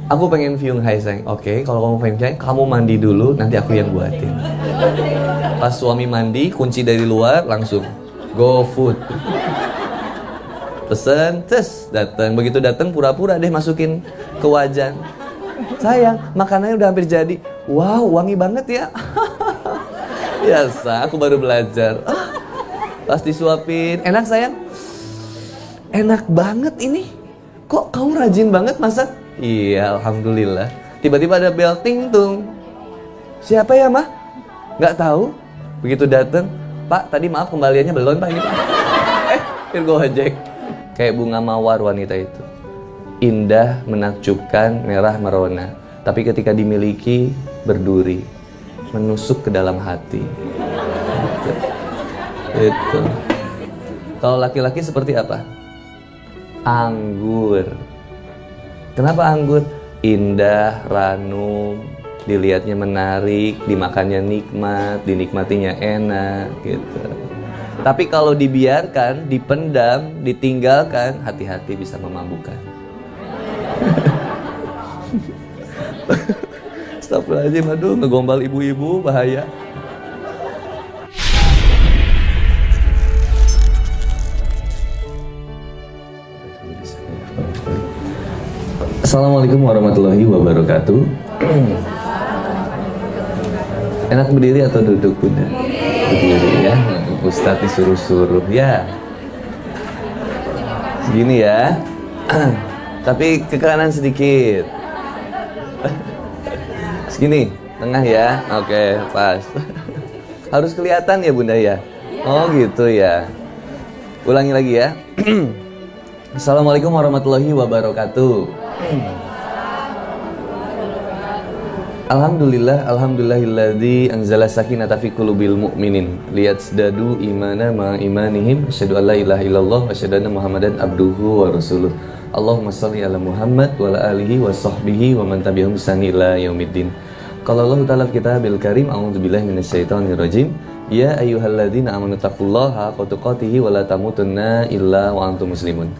Aku pengen Vyung Hai sayang. Oke, kalau kamu pengen sayang, kamu mandi dulu, nanti aku yang buatin. Pas suami mandi, kunci dari luar, langsung go food. Pesen, tes, datang. Begitu datang, pura-pura deh masukin ke wajan. Sayang, makanannya udah hampir jadi. Wow, wangi banget ya. Biasa, aku baru belajar. Pas disuapin, enak sayang? Enak banget ini. Kok kamu rajin banget masak? Iya, alhamdulillah. Tiba-tiba ada bel ting tung. Siapa ya, Mah? Nggak tahu. Begitu datang, Pak, tadi maaf kembaliannya belum, Pak, ini, Pak. Virgo ojek. Kayak bunga mawar wanita itu. Indah, menakjubkan, merah merona. Tapi ketika dimiliki, berduri. Menusuk ke dalam hati. Itu. Kalau laki-laki seperti apa? Anggur. Kenapa anggur? Indah, ranum, dilihatnya menarik, dimakannya nikmat, dinikmatinya enak, gitu. Tapi kalau dibiarkan, dipendam, ditinggalkan, hati-hati bisa memabukkan. Astagfirullahaladzim, aduh, ngegombal ibu-ibu, bahaya. Assalamualaikum warahmatullahi wabarakatuh. Enak berdiri atau duduk, Bunda? Berdiri ya. Ustadz disuruh-suruh ya. Segini ya. Tapi ke kanan sedikit. Segini, tengah ya. Oke, pas. Harus kelihatan ya, Bunda ya. Oh gitu ya. Ulangi lagi ya. Assalamualaikum warahmatullahi wabarakatuh. Alhamdulillahilladzi anzala sakinata fi qulubil mu'minin liyazdadu imana ma imanihim asyhadu an la ilaha illallah wa asyhadu anna muhammadan abduhu wa rasuluh. Allahumma shalli ala Muhammad wa ala alihi wa sahbihi wa man tabi'ahum bi ihsan ila yaumiddin. Qala Allah ta'ala fi kitabil karim, a'udzubillahi minasyaitonir rajim. Ya ayyuhalladzina amanu taqullaha haqqa tuqatih wa la tamutunna illa wa antum muslimun.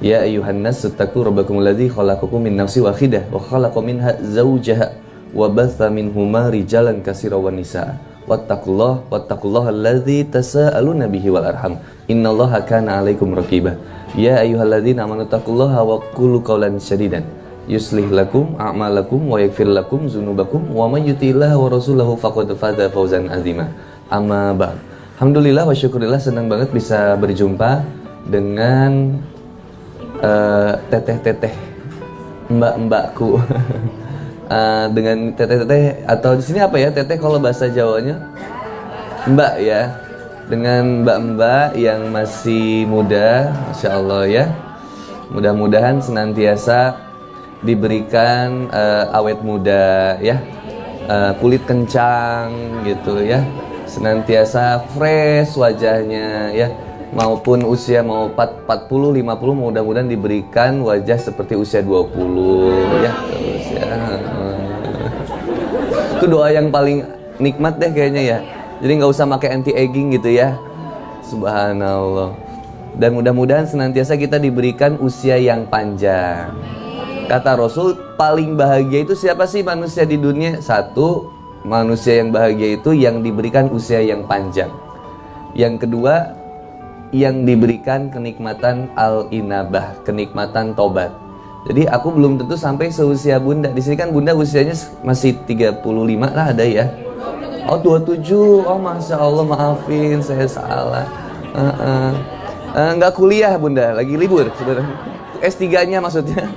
Ya ayyuhan nas ittaqu rabbakumul ladzi khalaqakum min nafsin wahidah wa khalaqa minha zawjaha wa batha minhuma rijalan katsiran wan nisaa. Wattaqullaha alladzi tasaaluna bihi wal arham. Innallaha kana 'alaikum raqiba. Ya ayyuhalladzina amanu taqullaha wa qulu qawlan sadidan yuslih lakum a'malakum wa yaghfir lakum dzunubakum wa may yuti'illaha wa rasulahu faqad faza fawzan 'azima. Amma ba'd. Alhamdulillah wa syukurillah, senang banget bisa berjumpa dengan teteh-teteh mbak-mbakku. Dengan teteh-teteh, atau di sini apa ya teteh kalau bahasa Jawanya? Mbak ya. Dengan mbak-mbak yang masih muda, Masya Allah ya. Mudah-mudahan senantiasa diberikan awet muda ya, kulit kencang gitu ya, senantiasa fresh wajahnya ya, maupun usia mau 40, 50, mudah-mudahan diberikan wajah seperti usia 20 ya, terus ya. Itu doa yang paling nikmat deh kayaknya ya. Jadi nggak usah pakai anti-aging gitu ya. Subhanallah. Dan mudah-mudahan senantiasa kita diberikan usia yang panjang. Kata Rasul, paling bahagia itu siapa sih manusia di dunia? Satu, manusia yang bahagia itu yang diberikan usia yang panjang. Yang kedua, yang diberikan kenikmatan al-inabah, kenikmatan tobat. Jadi aku belum tentu sampai seusia Bunda. Di sini kan Bunda usianya masih 35 lah ada ya. Oh 27, oh Masya Allah, maafin saya salah. Nggak kuliah Bunda, lagi libur sebenarnya. S3-nya maksudnya.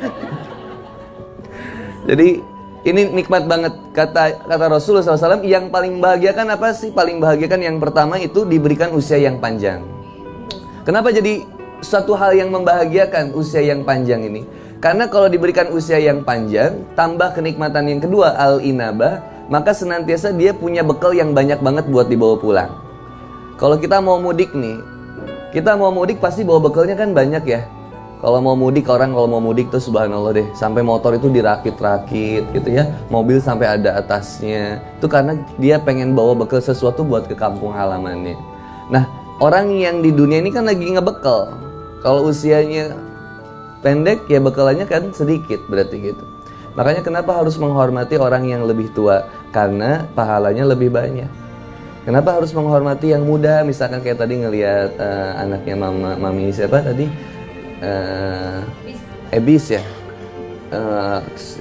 Jadi ini nikmat banget, kata Rasulullah SAW. Yang paling bahagiakan apa sih? Paling bahagiakan yang pertama itu diberikan usia yang panjang. Kenapa jadi suatu hal yang membahagiakan usia yang panjang ini? Karena kalau diberikan usia yang panjang, tambah kenikmatan yang kedua, al-inabah, maka senantiasa dia punya bekal yang banyak banget buat dibawa pulang. Kalau kita mau mudik nih, kita mau mudik pasti bawa bekalnya kan banyak ya. Kalau mau mudik, orang kalau mau mudik tuh subhanallah deh, sampai motor itu dirakit-rakit gitu ya, mobil sampai ada atasnya. Itu karena dia pengen bawa bekal sesuatu buat ke kampung halamannya. Nah, orang yang di dunia ini kan lagi ngebekal. Kalau usianya pendek ya bekalannya kan sedikit berarti gitu. Makanya kenapa harus menghormati orang yang lebih tua? Karena pahalanya lebih banyak. Kenapa harus menghormati yang muda? Misalkan kayak tadi ngelihat anaknya mami siapa tadi? Ebis ya.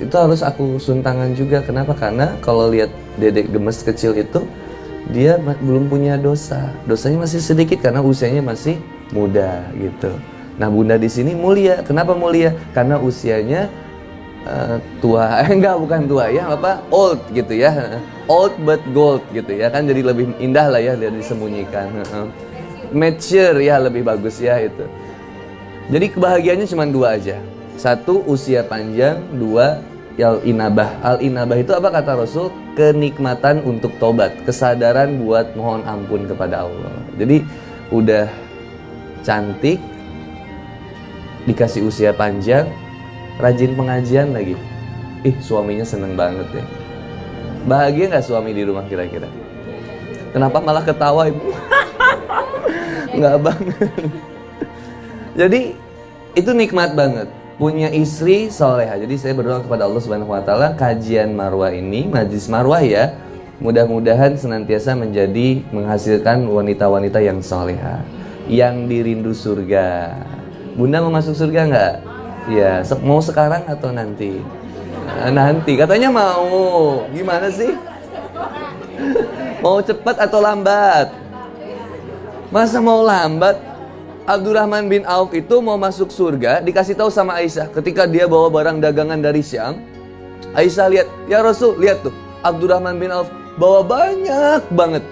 Itu harus aku suntangan juga. Kenapa? Karena kalau lihat dedek gemes kecil itu, dia belum punya dosa. Dosanya masih sedikit karena usianya masih muda gitu. Nah, bunda di sini mulia. Kenapa mulia? Karena usianya tua. Bukan tua ya, old gitu ya. Old but gold gitu ya. Kan jadi lebih indah lah ya, dia disembunyikan. Mature ya, lebih bagus ya itu. Jadi kebahagiaannya cuma dua aja. Satu, usia panjang. Dua, al-inabah. Al-inabah itu apa kata Rasul? Kenikmatan untuk tobat, kesadaran buat mohon ampun kepada Allah. Jadi udah cantik, dikasih usia panjang, rajin pengajian lagi. Suaminya seneng banget ya. Bahagia nggak suami di rumah kira-kira? Kenapa malah ketawa ibu? Nggak banget. Jadi itu nikmat banget. Punya istri soleha. Jadi saya berdoa kepada Allah Subhanahu Wa Taala, kajian Marwah ini, majlis Marwah ya, mudah-mudahan senantiasa menghasilkan wanita-wanita yang soleha, yang dirindu surga. Bunda mau masuk surga nggak? Ya, mau sekarang atau nanti? Nanti katanya mau. Gimana sih? Mau cepat atau lambat? Masa mau lambat? Abdurrahman bin Auf itu mau masuk surga, dikasih tahu sama Aisyah ketika dia bawa barang dagangan dari Syam. Aisyah lihat, ya Rasul, lihat tuh, Abdurrahman bin Auf bawa banyak banget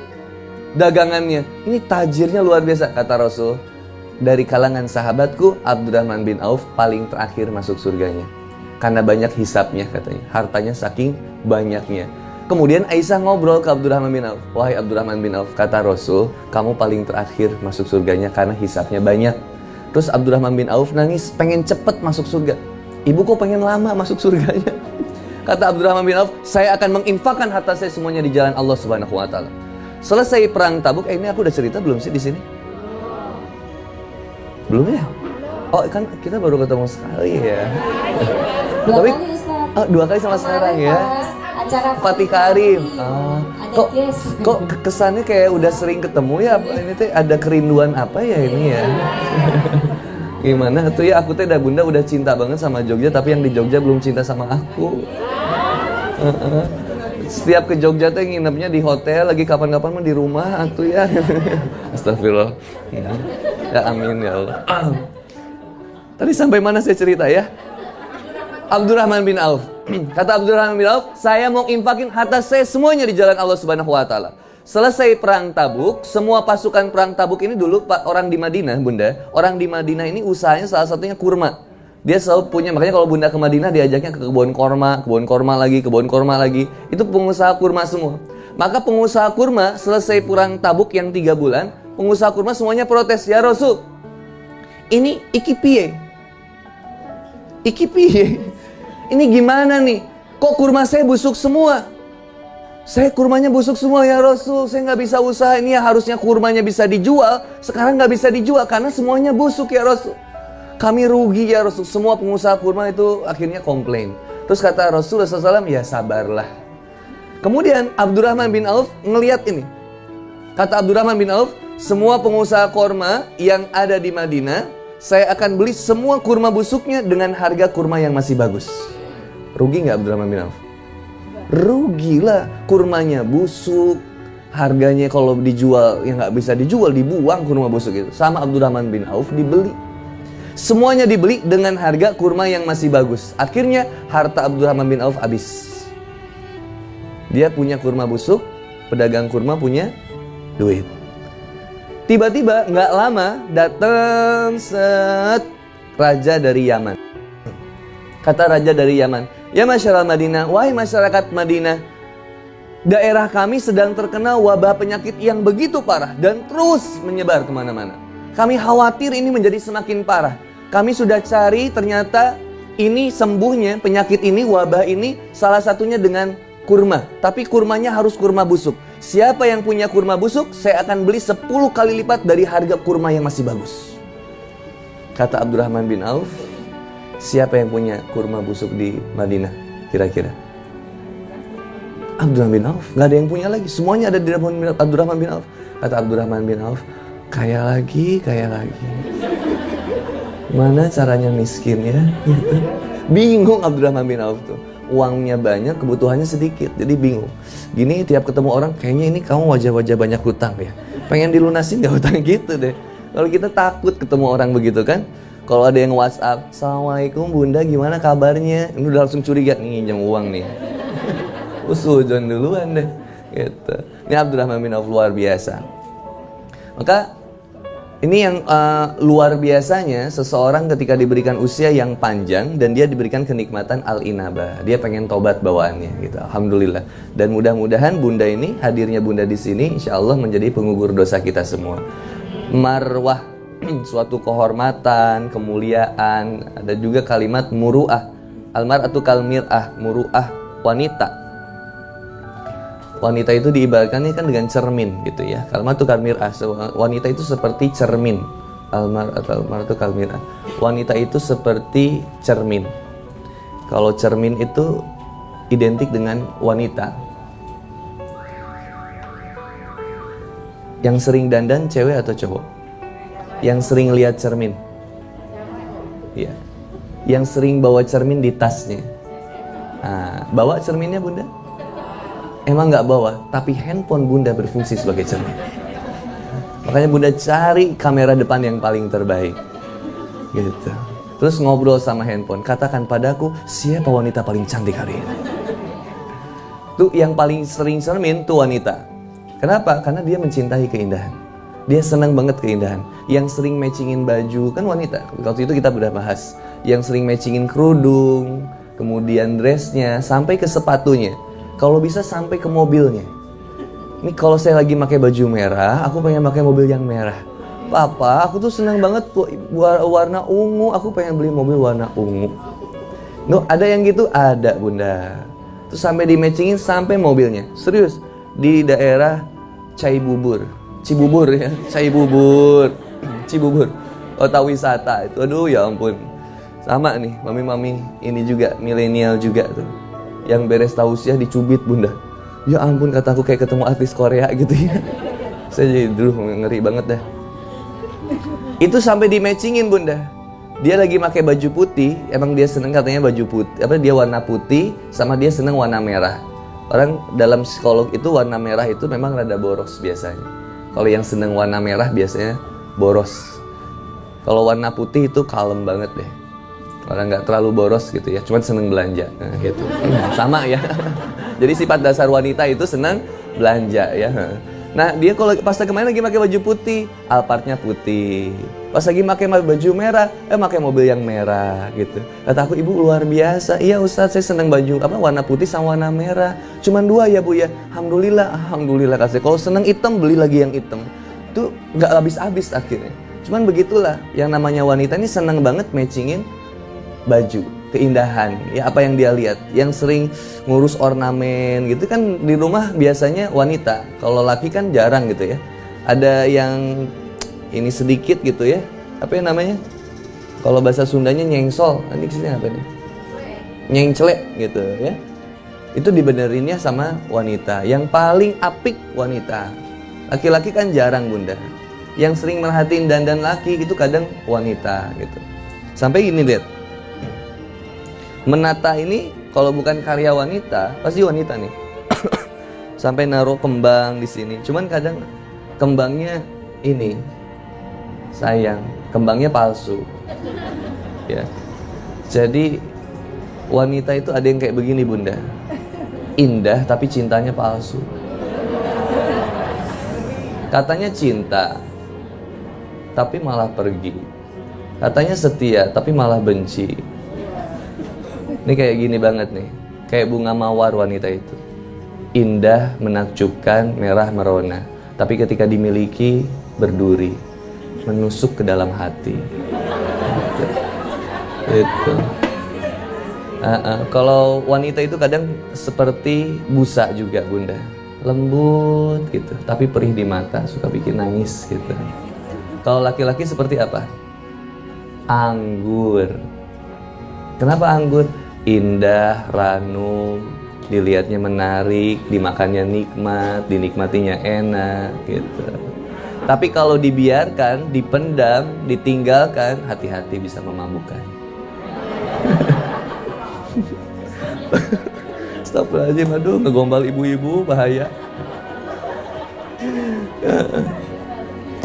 dagangannya. Ini tajirnya luar biasa, kata Rasul. Dari kalangan sahabatku, Abdurrahman bin Auf paling terakhir masuk surganya. Karena banyak hisapnya katanya, hartanya saking banyaknya. Kemudian Aisyah ngobrol ke Abdurrahman bin Auf. Wahai Abdurrahman bin Auf, kata Rasul, kamu paling terakhir masuk surganya karena hisapnya banyak. Terus Abdurrahman bin Auf nangis, pengen cepet masuk surga. Ibu kok pengen lama masuk surganya? Kata Abdurrahman bin Auf, saya akan menginfakkan harta saya semuanya di jalan Allah Subhanahu Wa Taala. Selesai perang Tabuk, ini aku udah cerita belum sih di sini? Belum ya? Oh kan kita baru ketemu sekali ya. Tapi dua kali sama sekarang ya. Acara Fatih Karim. Kok kesannya kayak udah sering ketemu ya? Ini teh ada kerinduan apa ya ini ya? Gimana tuh ya, aku teh bunda udah cinta banget sama Jogja, tapi yang di Jogja belum cinta sama aku. Setiap ke Jogja teh nginepnya di hotel, lagi kapan-kapan mah di rumah atuh ya. Astagfirullah. Ya amin ya Allah. Tadi sampai mana saya cerita ya? Abdurrahman bin Auf. Kata Abdurrahman bin Auf, saya mau infakin harta saya semuanya di jalan Allah Subhanahu Wa Taala. Selesai perang Tabuk, semua pasukan perang Tabuk ini dulu orang di Madinah, bunda. Orang di Madinah ini usahanya salah satunya kurma. Dia selalu punya, makanya kalau bunda ke Madinah diajaknya ke kebun korma lagi. Itu pengusaha kurma semua. Maka pengusaha kurma selesai perang Tabuk yang 3 bulan, pengusaha kurma semuanya protes, ya Rasul, ini iki piye? Ini gimana nih? Kok kurma saya busuk semua? Saya kurmanya busuk semua ya Rasul. Saya nggak bisa usaha ini ya, harusnya kurmanya bisa dijual. Sekarang nggak bisa dijual karena semuanya busuk ya Rasul. Kami rugi ya Rasul. Semua pengusaha kurma itu akhirnya komplain. Terus kata Rasulullah SAW, ya sabarlah. Kemudian Abdurrahman bin Auf ngelihat ini. Kata Abdurrahman bin Auf, semua pengusaha kurma yang ada di Madinah, saya akan beli semua kurma busuknya dengan harga kurma yang masih bagus. Rugi nggak Abdurrahman bin Auf? Rugilah, kurmanya busuk, harganya kalau dijual ya nggak bisa dijual, dibuang kurma busuk itu. Sama Abdurrahman bin Auf dibeli. Semuanya dibeli dengan harga kurma yang masih bagus. Akhirnya harta Abdurrahman bin Auf habis. Dia punya kurma busuk, pedagang kurma punya duit. Tiba-tiba nggak lama datang raja dari Yaman. Kata raja dari Yaman, ya masyarakat Madinah, wahai masyarakat Madinah, daerah kami sedang terkena wabah penyakit yang begitu parah dan terus menyebar kemana-mana. Kami khawatir ini menjadi semakin parah. Kami sudah cari, ternyata ini sembuhnya penyakit ini, wabah ini salah satunya dengan kurma. Tapi kurmanya harus kurma busuk. Siapa yang punya kurma busuk, saya akan beli 10 kali lipat dari harga kurma yang masih bagus. Kata Abdurrahman bin Auf, siapa yang punya kurma busuk di Madinah? kira-kira? Abdurrahman bin Auf. Nggak ada yang punya lagi. Semuanya ada di Abdurrahman bin Auf. Kata Abdurrahman bin Auf, kaya lagi. Mana caranya miskin ya? Gitu. Bingung Abdurrahman bin Auf tuh. Uangnya banyak, kebutuhannya sedikit. Jadi bingung. Gini tiap ketemu orang, kayaknya ini kamu wajah-wajah banyak hutang ya. Pengen dilunasin nggak hutang gitu deh. Kalau kita takut ketemu orang begitu kan. Kalau ada yang WhatsApp, Assalamualaikum bunda, gimana kabarnya? Ini udah langsung curiga nih, pinjam uang nih. Usujon duluan deh. Gitu. Ini Abdurrahman bin Auf luar biasa. Maka ini yang luar biasanya seseorang ketika diberikan usia yang panjang dan dia diberikan kenikmatan al-inabah. Dia pengen tobat bawaannya gitu. Alhamdulillah. Dan mudah-mudahan bunda ini, hadirnya bunda di sini insya Allah menjadi pengugur dosa kita semua. Marwah, suatu kehormatan, kemuliaan. Ada juga kalimat muru'ah. Almar'atu kal mir'ah, muru'ah, wanita. Wanita itu diibaratkan kan dengan cermin gitu ya. Almar'atu kal mir'ah, wanita itu seperti cermin. Almar'atu kal mir'ah. Wanita itu seperti cermin. Kalau cermin itu identik dengan wanita. Yang sering dandan cewek atau cowok? Yang sering lihat cermin. Iya. Yang sering bawa cermin di tasnya. Nah, bawa cerminnya bunda? Emang nggak bawa, tapi handphone bunda berfungsi sebagai cermin. Makanya bunda cari kamera depan yang paling terbaik. Gitu. Terus ngobrol sama handphone. Katakan padaku, siapa wanita paling cantik hari ini? Tuh yang paling sering cermin tuh wanita. Kenapa? Karena dia mencintai keindahan. Dia senang banget keindahan. Yang sering matchingin baju kan wanita. Waktu itu kita udah bahas. Yang sering matchingin kerudung, kemudian dressnya, sampai ke sepatunya. Kalau bisa sampai ke mobilnya. Ini kalau saya lagi pakai baju merah, aku pengen pakai mobil yang merah. Papa, aku tuh senang banget warna ungu. Aku pengen beli mobil warna ungu. No, ada yang gitu? Ada bunda. Terus sampai di matchingin sampai mobilnya. Serius. Di daerah Cibubur ya, Cibubur, kota wisata itu. Aduh ya ampun. Sama nih, mami-mami ini juga milenial juga tuh. Yang beres tausiah dicubit bunda. Ya ampun, kataku kayak ketemu artis Korea gitu ya. Saya jadi dulu ngeri banget dah. Itu sampai di matchingin bunda. Dia lagi pakai baju putih, emang dia seneng katanya baju putih. Apa dia warna putih sama dia seneng warna merah. Orang dalam psikolog itu warna merah itu memang rada boros biasanya. Kalau yang seneng warna merah biasanya boros. Kalau warna putih itu kalem banget deh. Orang nggak terlalu boros gitu ya, cuman seneng belanja, nah, gitu. Sama ya. Jadi sifat dasar wanita itu senang belanja ya. Nah dia kalau pas kemarin lagi pakai baju putih, Alphardnya putih. Pas lagi pakai baju merah, pakai mobil yang merah gitu. Kata aku, ibu luar biasa. Iya Ustadz, saya senang baju warna putih sama warna merah. Cuman dua ya bu ya. Alhamdulillah kasih. Kalau senang hitam beli lagi yang hitam. Itu nggak habis-habis akhirnya. Cuman begitulah, yang namanya wanita ini senang banget matchingin baju, keindahan, ya apa yang dia lihat. Yang sering ngurus ornamen gitu kan di rumah biasanya wanita. Kalau laki kan jarang gitu ya. Ada yang ini sedikit gitu ya. Apa yang namanya? Kalau bahasa Sundanya nyengsol. Ini kesini apa nih? Nyengcelek gitu ya. Itu dibenerinnya sama wanita. Yang paling apik wanita. Laki-laki kan jarang bunda. Yang sering merhatiin dandan laki itu kadang wanita gitu. Sampai gini lihat. Menata ini kalau bukan karya wanita, pasti wanita nih. Sampai naruh kembang di sini. Cuman kadang kembangnya ini sayang, kembangnya palsu. Ya. Jadi wanita itu ada yang kayak begini bunda. Indah tapi cintanya palsu. Katanya cinta, tapi malah pergi. Katanya setia, tapi malah benci. Ini kayak gini banget nih. Kayak bunga mawar wanita itu. Indah, menakjubkan, merah merona. Tapi ketika dimiliki, berduri. Menusuk ke dalam hati. Gitu. Kalau wanita itu kadang seperti busa juga bunda. Lembut gitu. Tapi perih di mata. Suka bikin nangis gitu. Kalau laki-laki seperti apa? Anggur. Kenapa anggur? indah, ranum, dilihatnya menarik, dimakannya nikmat, dinikmatinya enak gitu. Tapi kalau dibiarkan, dipendam, ditinggalkan, hati-hati bisa memabukkan. Astagfirullahaladzim, aduh, ngegombal ibu-ibu bahaya.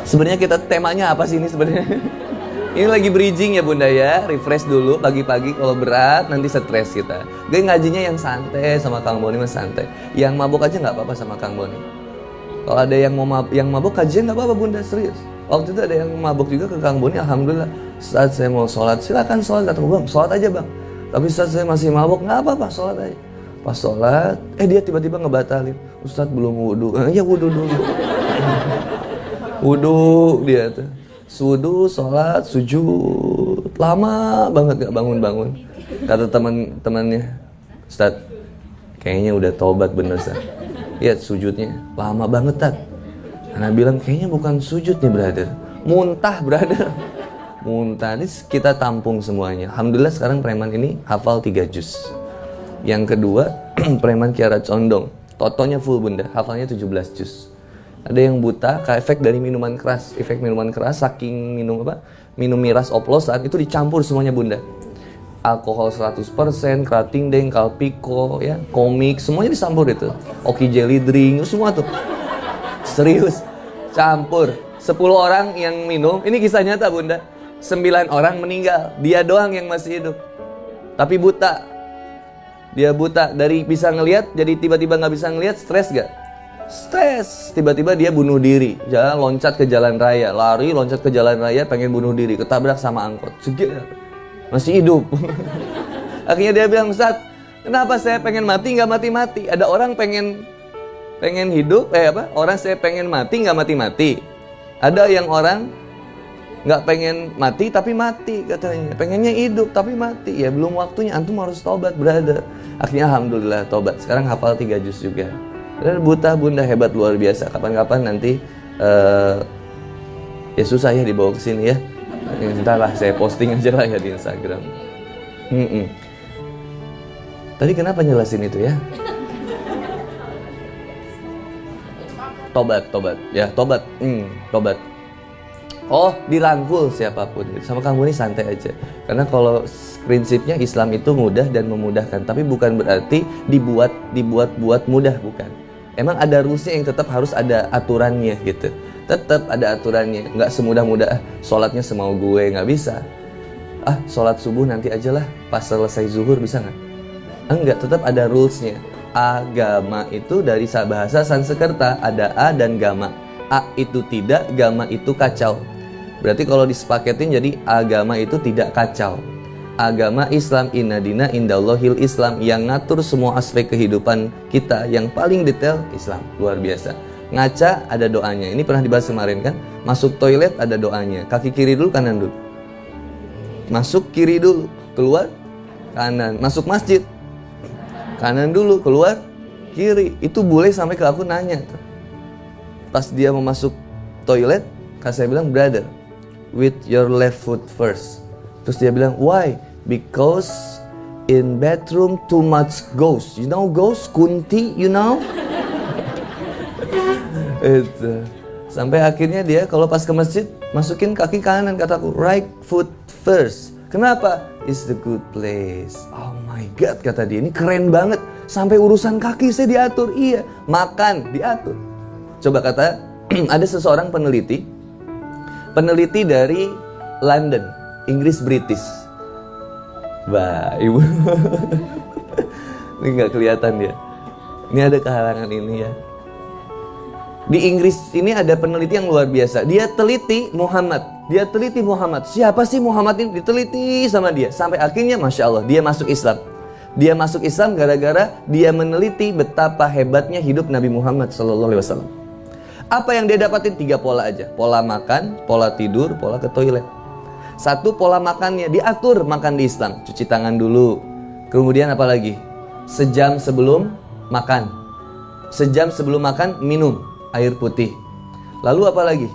Sebenarnya kita temanya apa sih ini sebenarnya? Ini lagi bridging ya Bunda ya, refresh dulu pagi-pagi, kalau berat nanti stres kita. Gue ngajinya yang santai sama Kang Boni mas santai. Yang mabuk aja nggak apa-apa sama Kang Boni. Kalau ada yang mau mabuk kajian nggak apa-apa Bunda, serius. Waktu itu ada yang mabuk juga ke Kang Boni, alhamdulillah. Saat saya mau sholat, silakan sholat, kata Bang, sholat aja Bang. Tapi saat saya masih mabuk, nggak apa-apa, sholat aja. Pas sholat, dia tiba-tiba ngebatalin. Ustadz belum wudhu, ya wudhu dulu. Wudhu dia tuh. Wudu, sholat, sujud, lama banget gak bangun-bangun. Kata teman-temannya, Ustadz, kayaknya udah tobat bener Ustadz. Lihat sujudnya, lama banget Tat. Anak bilang, kayaknya bukan sujud nih brother, muntah brother. Muntah, ini kita tampung semuanya. Alhamdulillah sekarang preman ini hafal 3 juz. Yang kedua, preman Kiara Condong, totonya full Bunda, hafalnya 17 juz. Ada yang buta, efek dari minuman keras. Efek minuman keras, saking minum miras oplosan, itu dicampur semuanya Bunda. Alkohol 100%, Krating Deng, Kalpiko, ya, komik, semuanya dicampur itu. Oki Jelly Drink, semua tuh. Serius, campur. 10 orang yang minum, ini kisah nyata Bunda. 9 orang meninggal, dia doang yang masih hidup. Tapi buta. Dia buta, dari bisa ngelihat, jadi tiba-tiba gak bisa ngelihat, stres gak? Stres, tiba-tiba dia bunuh diri, loncat ke jalan raya, lari loncat ke jalan raya, pengen bunuh diri, ketabrak sama angkot, masih hidup. Akhirnya dia bilang, Ustadz, kenapa saya pengen mati nggak mati-mati? Ada orang pengen hidup, orang saya pengen mati nggak mati-mati. Ada yang orang nggak pengen mati tapi mati katanya, pengennya hidup tapi mati. Ya belum waktunya, antum harus tobat brother. Akhirnya alhamdulillah tobat, sekarang hafal 3 juz juga. Dan buta Bunda, hebat luar biasa. Kapan-kapan nanti ya susah ya dibawa ke sini ya. Entahlah, saya posting aja lah ya di Instagram. Tadi kenapa jelasin itu ya? Tobat ya, tobat. Tobat. Oh, dirangkul siapapun. Sama kamu ini santai aja. Karena kalau prinsipnya Islam itu mudah dan memudahkan, tapi bukan berarti dibuat mudah, bukan. Emang ada rulesnya yang tetap harus ada aturannya gitu. Tetap ada aturannya. Nggak semudah-mudah sholatnya semau gue, nggak bisa. Sholat subuh nanti aja lah, pas selesai zuhur, bisa nggak? Enggak, tetap ada rulesnya. Agama itu dari bahasa Sanskerta, ada a dan gama. A itu tidak, gama itu kacau. Berarti kalau disepaketin jadi agama itu tidak kacau. Agama Islam, inna dina indallahil Islam, yang ngatur semua aspek kehidupan kita, yang paling detail Islam, luar biasa. Ngaca ada doanya, ini pernah dibahas kemarin kan. Masuk toilet ada doanya, kaki kiri dulu kanan dulu. Masuk kiri dulu, keluar kanan. Masuk masjid kanan dulu, keluar kiri. Itu boleh sampai ke aku nanya tuh. Pas dia mau masuk toilet, saya bilang, brother, with your left foot first. Terus dia bilang, why? Because in bathroom too much ghost. You know ghost? Kunti, you know? Itu. Sampai akhirnya dia kalau pas ke masjid, masukin kaki kanan, kataku, right foot first. Kenapa? It's the good place. Oh my God, kata dia, ini keren banget. Sampai urusan kaki saya diatur. Iya, makan diatur. Coba kata, ada seseorang peneliti dari London, Inggris British. Wah, ibu. Ini nggak kelihatan dia. Ini ada kehalangan ini ya. Di Inggris ini ada peneliti yang luar biasa. Dia teliti Muhammad. Siapa sih Muhammad ini? Diteliti sama dia. Sampai akhirnya, Masya Allah, dia masuk Islam. Dia masuk Islam gara-gara dia meneliti betapa hebatnya hidup Nabi Muhammad SAW. Apa yang dia dapatin? 3 pola aja. Pola makan, pola tidur, pola ke toilet. 1, pola makannya, diatur makan di Islam. Cuci tangan dulu. Kemudian apa lagi? Sejam sebelum makan. Sejam sebelum makan, minum air putih. Lalu apa lagi?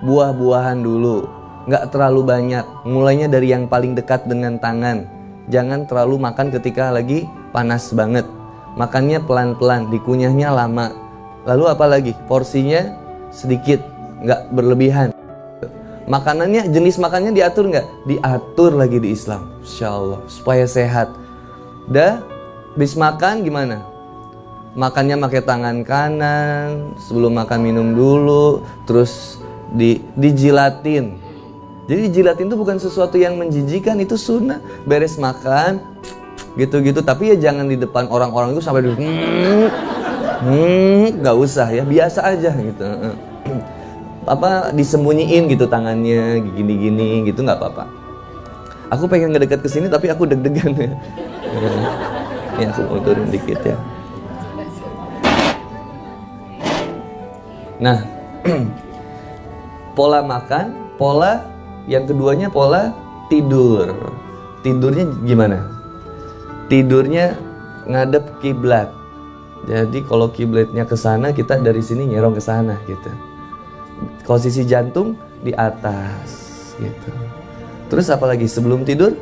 Buah-buahan dulu. Nggak terlalu banyak. Mulainya dari yang paling dekat dengan tangan. jangan terlalu makan ketika lagi panas banget. Makannya pelan-pelan, dikunyahnya lama. Lalu apa lagi? Porsinya sedikit, nggak berlebihan. Makanannya, jenis makannya diatur nggak? Diatur lagi di Islam, Insya Allah, supaya sehat. Dah, habis makan gimana? Makannya pakai tangan kanan, sebelum makan minum dulu, terus dijilatin. Jadi dijilatin itu bukan sesuatu yang menjijikan, itu sunnah. Beres makan, gitu-gitu. Tapi ya jangan di depan orang-orang itu sampai nggak usah ya, biasa aja gitu. Apa disembunyiin gitu tangannya, gini-gini gitu, nggak apa-apa. Aku pengen ngedekat ke sini tapi aku deg-degan ya. Ya aku mau turun dikit ya. Nah, pola makan, pola yang keduanya pola tidur. Tidurnya gimana? Tidurnya ngadep kiblat. Jadi kalau kiblatnya ke sana, kita dari sini nyerong ke sana gitu. Posisi jantung di atas gitu. Terus apalagi sebelum tidur?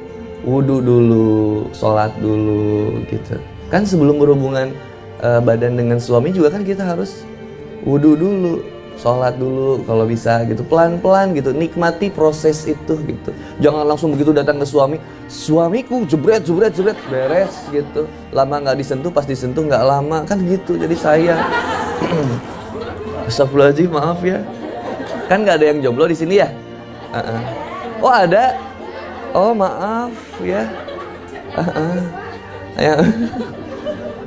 Wudu dulu, sholat dulu gitu. Kan sebelum berhubungan badan dengan suami juga kan kita harus wudu dulu, sholat dulu kalau bisa gitu. Pelan-pelan gitu, nikmati proses itu gitu. Jangan langsung begitu datang ke suami, suamiku jebret, beres gitu. Lama nggak disentuh, pas disentuh nggak lama, kan gitu. Jadi sayang. Astagfirullahaladzim, maaf ya. Kan nggak ada yang jomblo di sini ya? Oh ada? Oh maaf ya. Ya.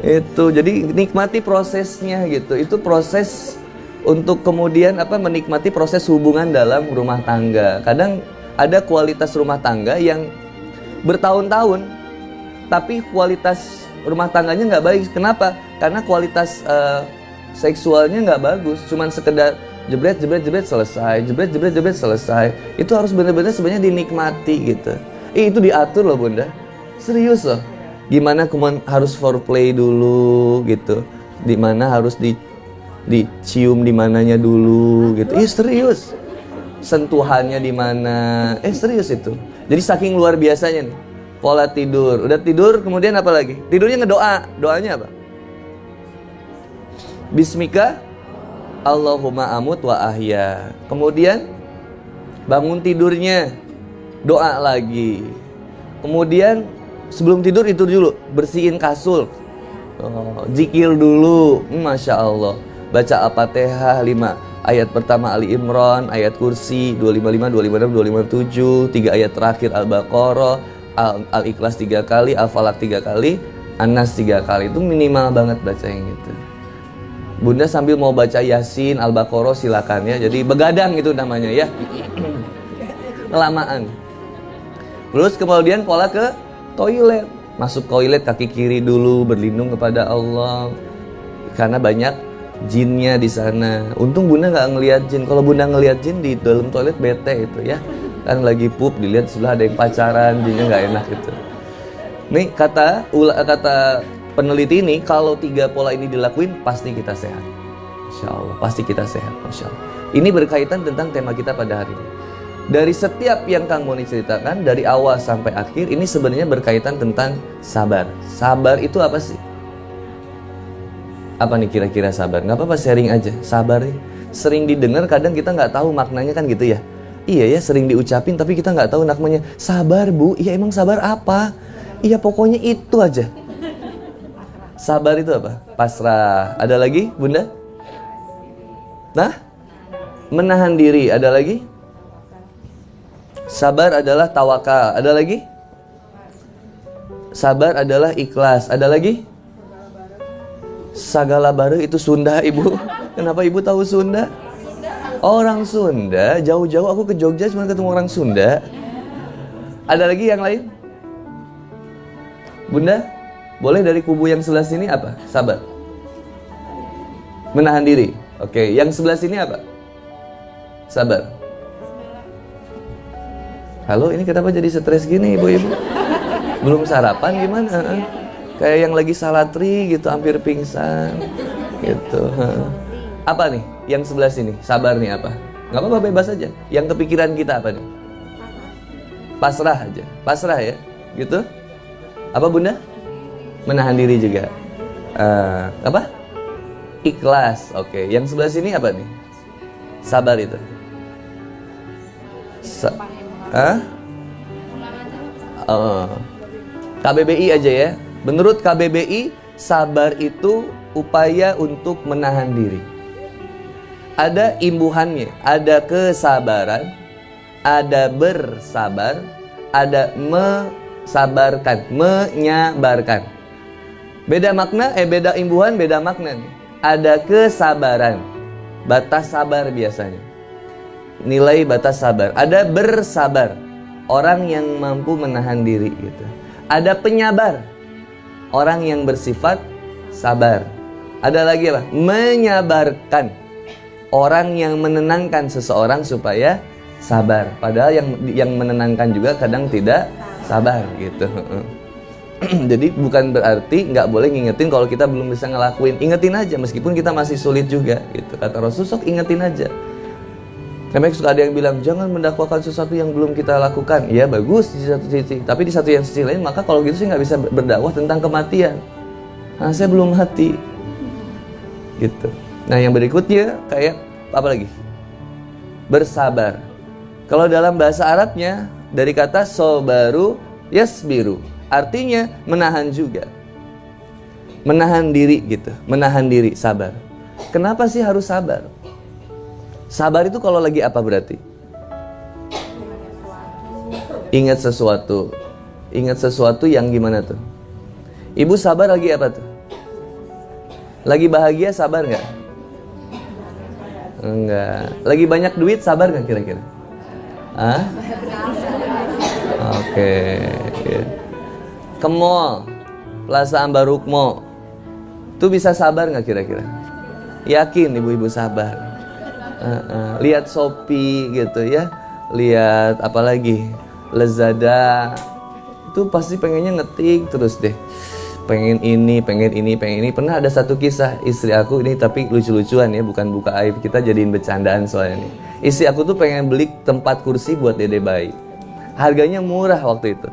Itu jadi nikmati prosesnya gitu. Itu proses untuk kemudian menikmati proses hubungan dalam rumah tangga. Kadang ada kualitas rumah tangga yang bertahun-tahun, tapi kualitas rumah tangganya nggak baik. Kenapa? Karena kualitas seksualnya nggak bagus. Cuman sekedar jebret selesai, jebret selesai. Itu harus benar-benar sebenarnya dinikmati gitu. Itu diatur loh Bunda, serius loh. Gimana kemudian harus foreplay dulu gitu, dimana harus dicium di mananya dulu gitu. Serius. Sentuhannya di mana? Serius itu. Jadi saking luar biasanya nih. Pola tidur, udah tidur kemudian apa lagi? Tidurnya ngedoa. Doanya apa? Bismika Allahumma amut wa ahya. Kemudian bangun tidurnya, doa lagi. Kemudian sebelum tidur itu dulu, bersihin kasur, zikir dulu, Masya Allah. Baca Al-Fatihah 5 ayat pertama Ali Imran, ayat kursi 255, 256, 257, 3 ayat terakhir Al-Baqarah, Al-Ikhlas 3 kali, Al-Falaq 3 kali, An-Nas 3 kali. Itu minimal banget baca yang gitu. Bunda sambil mau baca Yasin, Al-Baqarah silakan ya. Jadi begadang itu namanya ya. Kelamaan. Terus kemudian pola ke toilet. Masuk toilet kaki kiri dulu, berlindung kepada Allah. Karena banyak jinnya di sana. Untung Bunda nggak ngelihat jin. Kalau Bunda ngelihat jin di dalam toilet bete itu ya. Kan lagi pup, dilihat sebelah ada yang pacaran, jinnya nggak enak gitu. Nih kata peneliti ini, kalau 3 pola ini dilakuin pasti kita sehat, Insya Allah. Pasti kita sehat, Masya Allah. Ini berkaitan tentang tema kita pada hari ini. Dari setiap yang Kang Boni ceritakan, dari awal sampai akhir, ini sebenarnya berkaitan tentang sabar. Sabar itu apa sih? Apa nih kira-kira sabar? Nggak apa-apa, sharing aja. Sabar nih, sering didengar, kadang kita nggak tahu maknanya kan gitu ya. Iya ya, sering diucapin tapi kita nggak tahu maknanya. Sabar Bu, iya emang sabar apa? Iya pokoknya itu aja. Sabar itu apa? Pasrah. Ada lagi, Bunda? Nah, menahan diri. Ada lagi? Sabar adalah tawakal. Ada lagi? Sabar adalah ikhlas. Ada lagi? Sagala baru itu Sunda, Ibu. Kenapa Ibu tahu Sunda? Orang Sunda. Jauh-jauh aku ke Jogja cuma ketemu orang Sunda. Ada lagi yang lain? Bunda? Boleh dari kubu yang sebelah sini apa? Sabar. Menahan diri. Oke, yang sebelah sini apa? Sabar. Halo, ini kenapa jadi stres gini ibu-ibu? Belum sarapan gimana? Kayak yang lagi salatri gitu, hampir pingsan gitu. Apa nih yang sebelah sini? Sabar nih apa? Gak apa-apa, bebas aja. Yang kepikiran kita apa nih? Pasrah aja. Pasrah ya, gitu. Apa bunda? Menahan diri juga. Apa? Ikhlas. Oke. Yang sebelah sini apa nih? Sabar itu. KBBI aja ya. Menurut KBBI, sabar itu upaya untuk menahan diri. Ada imbuhannya, ada kesabaran, ada bersabar, ada mesabarkan, menyabarkan. Beda makna, beda imbuhan, beda makna nih. Ada kesabaran, batas sabar biasanya. Nilai batas sabar. Ada bersabar, orang yang mampu menahan diri gitu. Ada penyabar, orang yang bersifat sabar. Ada lagi apa? Menyabarkan, orang yang menenangkan seseorang supaya sabar. Padahal yang menenangkan juga kadang tidak sabar gitu. Jadi bukan berarti nggak boleh ngingetin kalau kita belum bisa ngelakuin. Ingetin aja meskipun kita masih sulit juga gitu. Kata Rasul, sok ingetin aja. Sampai suka ada yang bilang jangan mendakwakan sesuatu yang belum kita lakukan. Ya bagus di satu sisi, tapi di satu yang sisi lain maka kalau gitu sih nggak bisa berdakwah tentang kematian. Nah, saya belum mati gitu. Nah yang berikutnya kayak apa lagi? Bersabar. Kalau dalam bahasa Arabnya dari kata sobaru yasbiru, artinya menahan juga, menahan diri gitu, menahan diri, sabar. Kenapa sih harus sabar? Sabar itu kalau lagi apa berarti? Ingat sesuatu. Ingat sesuatu yang gimana tuh? Ibu sabar lagi apa tuh? Lagi bahagia sabar nggak? Enggak. Lagi banyak duit sabar nggak kira-kira? Hah? Oke. Ke mall, Plaza Ambarukmo, itu bisa sabar nggak kira-kira? Yakin ibu-ibu sabar? Lihat Shopee gitu ya, lihat apa lagi, Lazada, itu pasti pengennya ngetik terus deh. Pengen ini, pengen ini, pengen ini. Pernah ada satu kisah istri aku ini, tapi lucu-lucuan ya, bukan buka aib, kita jadiin bercandaan soalnya nih. Istri aku tuh pengen beli tempat kursi buat dede bayi. Harganya murah waktu itu.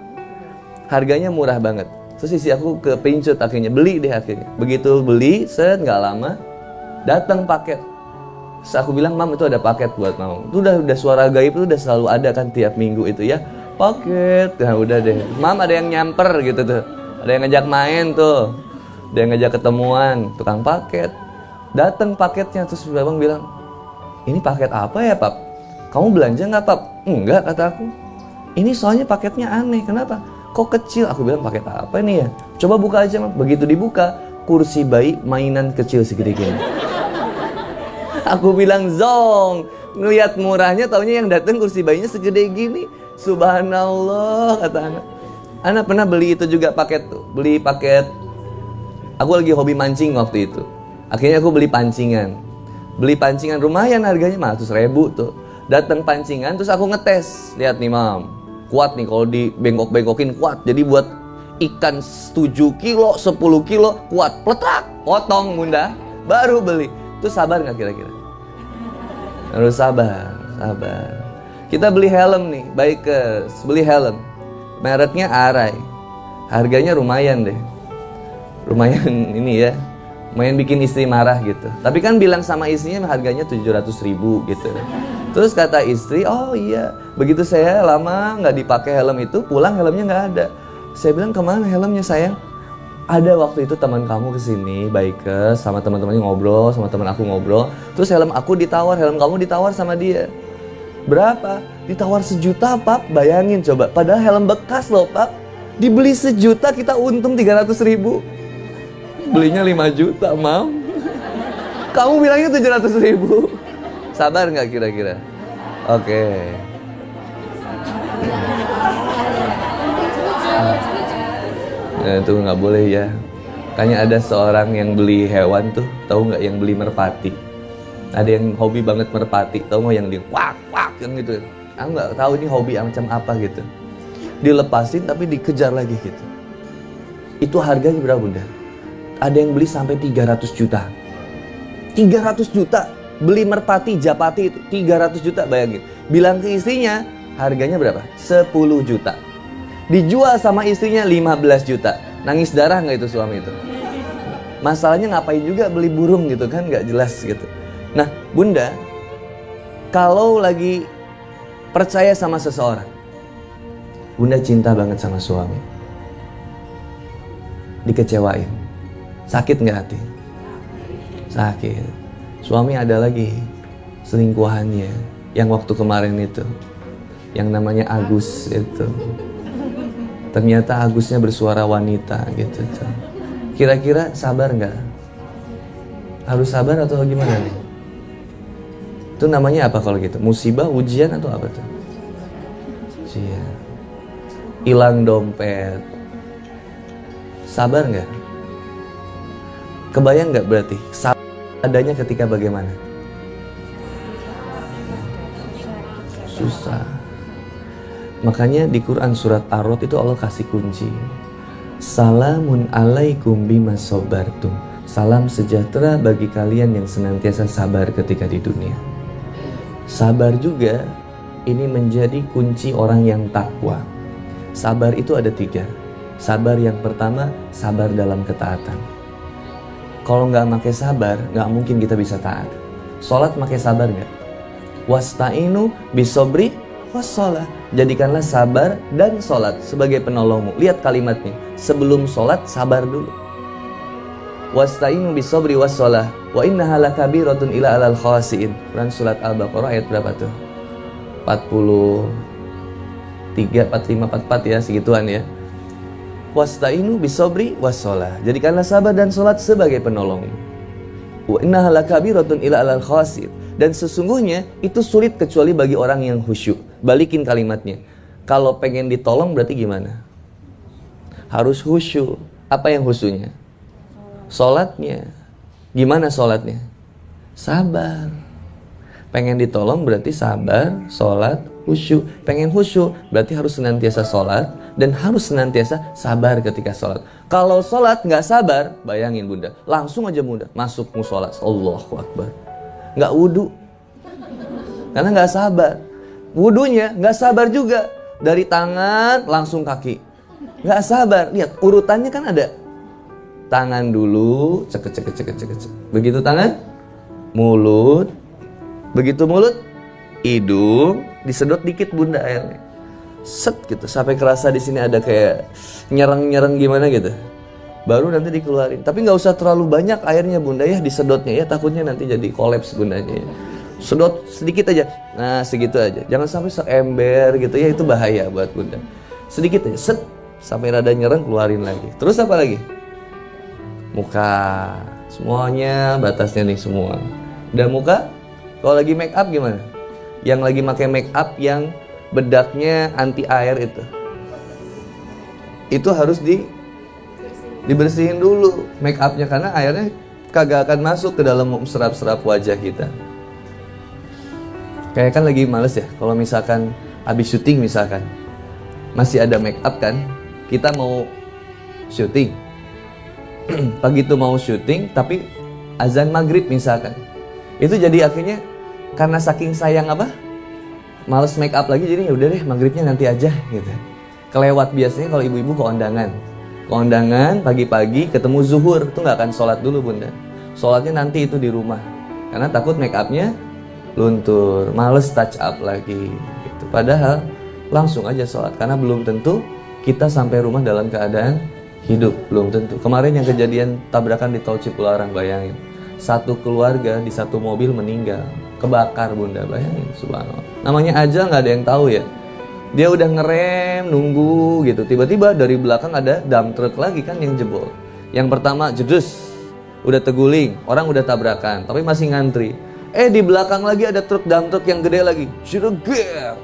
Harganya murah banget. Terus istri aku kepincut akhirnya, beli deh akhirnya. Begitu beli, nggak lama datang paket. Terus aku bilang, Mam itu ada paket buat Mam. Itu udah suara gaib itu udah selalu ada kan tiap minggu itu ya. Paket, nah udah deh. Mam ada yang nyamper gitu tuh. Ada yang ngajak main tuh, ada yang ngajak ketemuan, tukang paket. Datang paketnya, terus abang bilang, ini paket apa ya Pap? Kamu belanja nggak Pap? Enggak, kata aku. Ini soalnya paketnya aneh, kenapa? Kok kecil? Aku bilang paket apa nih ya? Coba buka aja Mam. Begitu dibuka, kursi bayi mainan kecil segede gini. Aku bilang zong, ngelihat murahnya, taunya yang datang kursi bayinya segede gini. Subhanallah, kata anak. Anak pernah beli itu juga paket tuh, beli paket. Aku lagi hobi mancing waktu itu. Akhirnya aku beli pancingan. Beli pancingan lumayan harganya 100.000 tuh. Datang pancingan terus aku ngetes. Lihat nih Mam, kuat nih kalau dibengkok-bengkokin kuat. Jadi buat ikan 7 kilo, 10 kilo kuat. Pletak, potong bunda, baru beli. Itu sabar gak kira-kira? Harus sabar, sabar. Kita beli helm nih, Bikers, beli helm. Mereknya Arai. Harganya lumayan deh. Lumayan ini ya. Lumayan bikin istri marah gitu. Tapi kan bilang sama istrinya harganya 700.000 gitu. Terus kata istri, oh iya. Begitu saya lama nggak dipakai helm itu, pulang helmnya nggak ada. Saya bilang, kemana helmnya sayang? Ada waktu itu teman kamu kesini, Bikers, sama teman-temannya ngobrol, sama teman aku ngobrol. Terus helm aku ditawar, helm kamu ditawar sama dia. Berapa? Ditawar 1 juta Pap, bayangin coba. Padahal helm bekas loh Pap. Dibeli 1 juta kita untung 300.000. Belinya 5 juta Mam. Kamu bilangnya 700.000. Sabar gak kira-kira? Oke. Nah itu gak boleh ya. Kayaknya ada seorang yang beli hewan tuh, tahu gak, yang beli merpati. Ada yang hobi banget merpati, tahu nggak, yang di wak yang gitu. Aku nggak tahu ini hobi macam apa gitu. Dilepasin tapi dikejar lagi gitu. Itu harganya berapa bunda? Ada yang beli sampai 300 juta. 300 juta beli merpati Japati itu 300 juta, bayangin. Bilang ke istrinya harganya berapa? 10 juta. Dijual sama istrinya 15 juta. Nangis darah nggak itu suami itu? Masalahnya ngapain juga beli burung gitu kan, nggak jelas gitu. Nah bunda, kalau lagi percaya sama seseorang, bunda cinta banget sama suami, dikecewain, sakit nggak hati? Sakit. Suami ada lagi selingkuhannya, yang waktu kemarin itu, yang namanya Agus itu. Ternyata Agusnya bersuara wanita gitu. Kira-kira sabar nggak? Harus sabar atau gimana nih? Itu namanya apa kalau gitu? Musibah, ujian atau apa tuh? Ujian. Hilang dompet. Sabar nggak? Kebayang nggak berarti? Sabar adanya ketika bagaimana? Susah. Makanya di Quran surat Ar-Rod itu Allah kasih kunci. Salamun alaikum bima sobartum. Salam sejahtera bagi kalian yang senantiasa sabar ketika di dunia. Sabar juga ini menjadi kunci orang yang takwa. Sabar itu ada 3. Sabar yang pertama, sabar dalam ketaatan. Kalau nggak pakai sabar, nggak mungkin kita bisa taat. Sholat pakai sabar nggak? Wasta'inu bisobri wassalah. Jadikanlah sabar dan sholat sebagai penolongmu. Lihat kalimatnya. Sebelum sholat, sabar dulu. Wasta'inu bisobri wassalah. Wa innaha lakabiratun ila alal khawasiin. Quran surat Al-Baqarah ayat berapa tuh? 43, 45, 44 ya, segituan ya. Wasta'inu bisobri wassalah. Jadikanlah sabar dan sholat sebagai penolongmu. Wa innaha lakabiratun ila alal khawasiin. Dan sesungguhnya itu sulit kecuali bagi orang yang khusyuk. Balikin kalimatnya. Kalau pengen ditolong berarti gimana? Harus khusyuk. Apa yang khusyuknya? Sholatnya. Gimana sholatnya? Sabar. Pengen ditolong berarti sabar, sholat, khusyuk. Pengen khusyuk berarti harus senantiasa sholat dan harus senantiasa sabar ketika sholat. Kalau sholat nggak sabar, bayangin bunda, langsung aja bunda masuk musola. Allahu Akbar. Nggak wudhu karena nggak sabar. Wudhunya nggak sabar juga, dari tangan langsung kaki, nggak sabar. Lihat urutannya kan ada tangan dulu, cek. Begitu tangan, mulut, begitu mulut, hidung, disedot dikit bunda airnya, set gitu sampai kerasa di sini ada kayak nyerang gimana gitu. Baru nanti dikeluarin. Tapi nggak usah terlalu banyak airnya bunda ya, disedotnya ya, takutnya nanti jadi kolaps bundanya ya. Sedot sedikit aja. Nah segitu aja. Jangan sampai seember gitu ya, itu bahaya buat bunda. Sedikit aja, set sampai rada nyerang, keluarin lagi. Terus apa lagi? Muka. Semuanya batasnya nih semua. Dan muka, kalau lagi make up gimana? Yang lagi pakai make up yang bedaknya anti air itu harus dibersihin dulu make upnya, karena airnya kagak akan masuk ke dalam serap-serap wajah kita. Kayak kan lagi males ya, kalau misalkan habis syuting misalkan masih ada make up kan, kita mau syuting pagi itu mau syuting tapi azan maghrib misalkan, itu jadi akhirnya karena saking sayang males make up lagi, jadi ya udah deh maghribnya nanti aja gitu. Kelewat biasanya kalau ibu-ibu kondangan pagi-pagi ketemu zuhur tuh nggak akan sholat dulu bunda. Sholatnya nanti itu di rumah karena takut make upnya luntur, males touch up lagi gitu. Padahal langsung aja sholat, karena belum tentu kita sampai rumah dalam keadaan hidup, belum tentu. Kemarin yang kejadian tabrakan di Tol Cipularang, bayangin, satu keluarga di satu mobil meninggal, kebakar bunda, bayangin, subhanallah. Namanya aja nggak ada yang tahu ya. Dia udah ngerem, nunggu gitu. Tiba-tiba dari belakang ada dump truck lagi kan yang jebol. Yang pertama jedus, udah teguling, orang udah tabrakan, tapi masih ngantri. Di belakang lagi ada truk dump truck yang gede lagi. Cireger.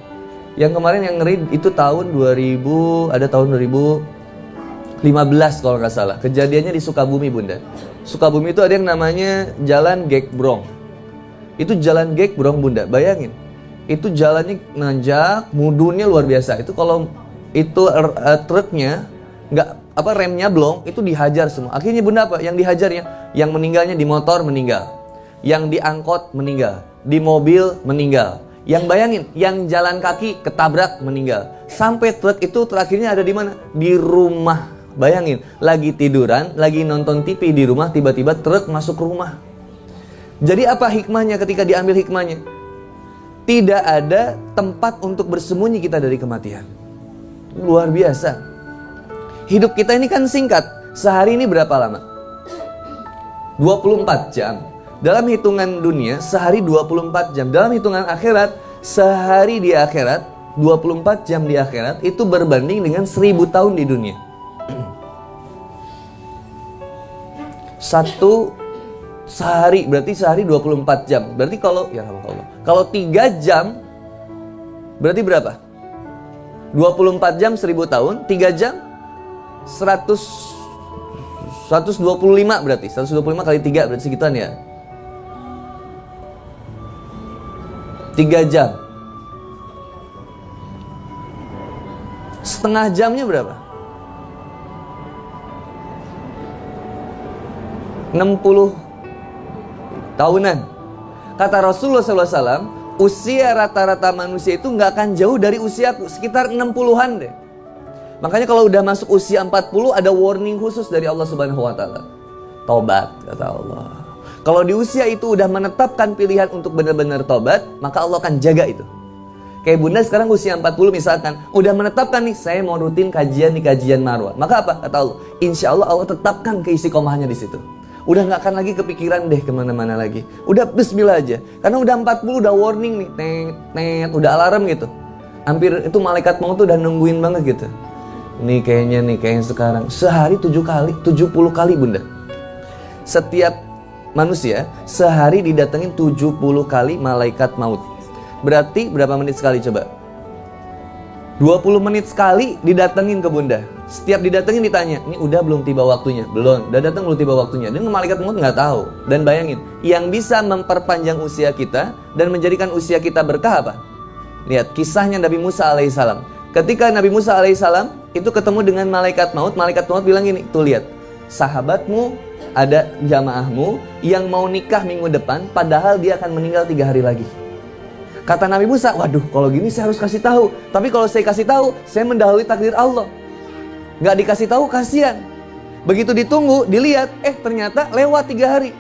Yang kemarin yang ngeri itu tahun 2000, ada tahun 2015 kalau nggak salah. Kejadiannya di Sukabumi bunda. Sukabumi itu ada yang namanya Jalan Gekbrong. Itu Jalan Gekbrong bunda, bayangin. Itu jalannya nanjak, mudunnya luar biasa. Itu kalau itu truknya nggak remnya blong, itu dihajar semua. Akhirnya bunda apa? Yang dihajarnya, yang meninggalnya di motor meninggal, yang di angkot meninggal, di mobil meninggal, Yang bayangin, yang jalan kaki ketabrak meninggal. Sampai truk itu terakhirnya ada di mana? Di rumah. Bayangin, lagi tiduran, lagi nonton TV di rumah, tiba-tiba truk masuk rumah. Jadi apa hikmahnya ketika diambil hikmahnya? Tidak ada tempat untuk bersembunyi kita dari kematian. Luar biasa. Hidup kita ini kan singkat. Sehari ini berapa lama? 24 jam. Dalam hitungan dunia, sehari 24 jam. Dalam hitungan akhirat, sehari di akhirat, 24 jam di akhirat, itu berbanding dengan 1000 tahun di dunia. Satu sehari, berarti sehari 24 jam. Berarti kalau, ya Allah, kalau 3 jam, berarti berapa? 24 jam 1000 tahun, 3 jam 125 berarti. 125 kali 3 berarti segituan ya. 3 jam. Setengah jamnya berapa? 60 tahunan. Kata Rasulullah SAW, usia rata-rata manusia itu nggak akan jauh dari usia sekitar 60-an deh. Makanya kalau udah masuk usia 40 ada warning khusus dari Allah Subhanahu wa taala. Tobat, kata Allah. Kalau di usia itu udah menetapkan pilihan untuk benar-benar tobat, maka Allah akan jaga itu. Kayak Bunda sekarang usia 40 misalkan, udah menetapkan nih, saya mau rutin kajian di kajian Marwah. Maka apa? Kata Allah, insya Allah Allah tetapkan keistiqomahnya di situ. Udah nggak akan lagi kepikiran deh kemana-mana lagi. Udah bismillah aja. Karena udah 40 udah warning nih, net, udah alarm gitu. Hampir itu malaikat maut tuh udah nungguin banget gitu. Nih kayaknya sekarang sehari 70 kali Bunda. Setiap manusia sehari didatengin 70 kali malaikat maut. Berarti berapa menit sekali coba? 20 menit sekali didatengin ke Bunda. Setiap didatengin ditanya, ini udah belum tiba waktunya? Belum, udah datang belum tiba waktunya. Dan malaikat maut nggak tahu. Dan bayangin, yang bisa memperpanjang usia kita dan menjadikan usia kita berkah apa? Lihat kisahnya Nabi Musa alaihissalam. Ketika Nabi Musa alaihissalam itu ketemu dengan malaikat maut bilang gini, tuh lihat, sahabatmu ada jamaahmu yang mau nikah minggu depan, padahal dia akan meninggal 3 hari lagi. Kata Nabi Musa, waduh kalau gini saya harus kasih tahu. Tapi kalau saya kasih tahu, saya mendahului takdir Allah. Nggak dikasih tahu kasihan. Begitu ditunggu, dilihat, ternyata lewat 3 hari,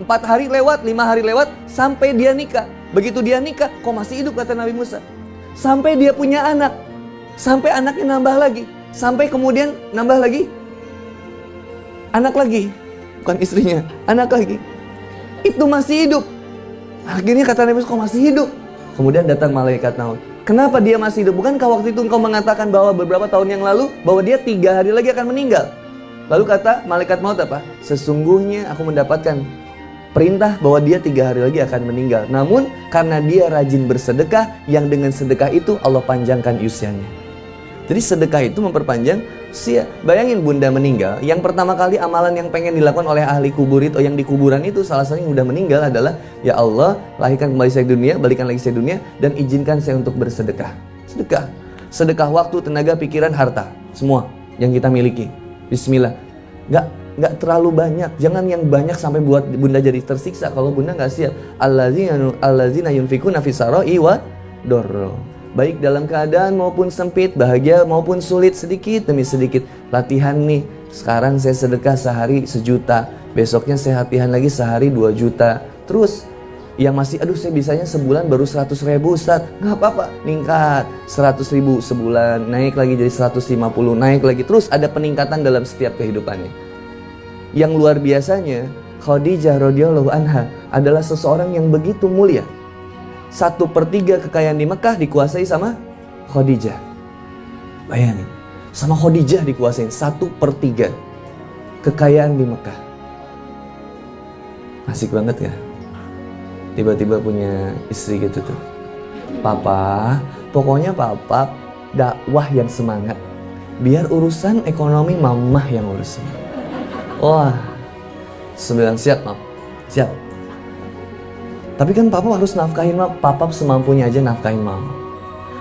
4 hari lewat, 5 hari lewat, sampai dia nikah. Begitu dia nikah, kok masih hidup kata Nabi Musa. Sampai dia punya anak, sampai anaknya nambah lagi, sampai kemudian nambah lagi, anak lagi, bukan istrinya, anak lagi. Itu masih hidup. Akhirnya kata Nabi Musa, kok masih hidup? Kemudian datang malaikat maut. Kenapa dia masih hidup? Bukankah waktu itu engkau mengatakan bahwa beberapa tahun yang lalu bahwa dia 3 hari lagi akan meninggal? Lalu kata malaikat maut apa? Sesungguhnya aku mendapatkan perintah bahwa dia 3 hari lagi akan meninggal. Namun karena dia rajin bersedekah, yang dengan sedekah itu Allah panjangkan usianya. Jadi sedekah itu memperpanjang usia. Bayangin Bunda meninggal, yang pertama kali amalan yang pengen dilakukan oleh ahli kubur itu, yang di kuburan itu, salah satu yang udah meninggal adalah, ya Allah, lahirkan kembali saya ke dunia, balikan lagi saya ke dunia, dan izinkan saya untuk bersedekah. Sedekah. Sedekah waktu, tenaga, pikiran, harta. Semua yang kita miliki. Bismillah. Nggak terlalu banyak. Jangan yang banyak sampai buat Bunda jadi tersiksa kalau Bunda nggak siap. Allazina yunfikuna fis sarai wa dorro. Baik dalam keadaan maupun sempit, bahagia maupun sulit, sedikit demi sedikit. Latihan nih, sekarang saya sedekah sehari 1 juta, besoknya saya latihan lagi sehari 2 juta. Terus, yang masih, aduh saya bisanya sebulan baru 100.000 Ustaz, nggak apa-apa, ningkat 100.000 sebulan, naik lagi jadi 150, naik lagi. Terus ada peningkatan dalam setiap kehidupannya. Yang luar biasanya, Khadijah radhiyallahu anha adalah seseorang yang begitu mulia. 1/3 kekayaan di Mekah dikuasai sama Khadijah. Bayangin, sama Khadijah dikuasain 1/3 kekayaan di Mekah. Asik banget ya. Tiba-tiba punya istri gitu tuh. Papa, pokoknya papa dakwah yang semangat. Biar urusan ekonomi mamah yang urusin. Wah, 9 siap mam, siap. Tapi kan papa harus nafkahin mam, papa semampunya aja nafkahin mama.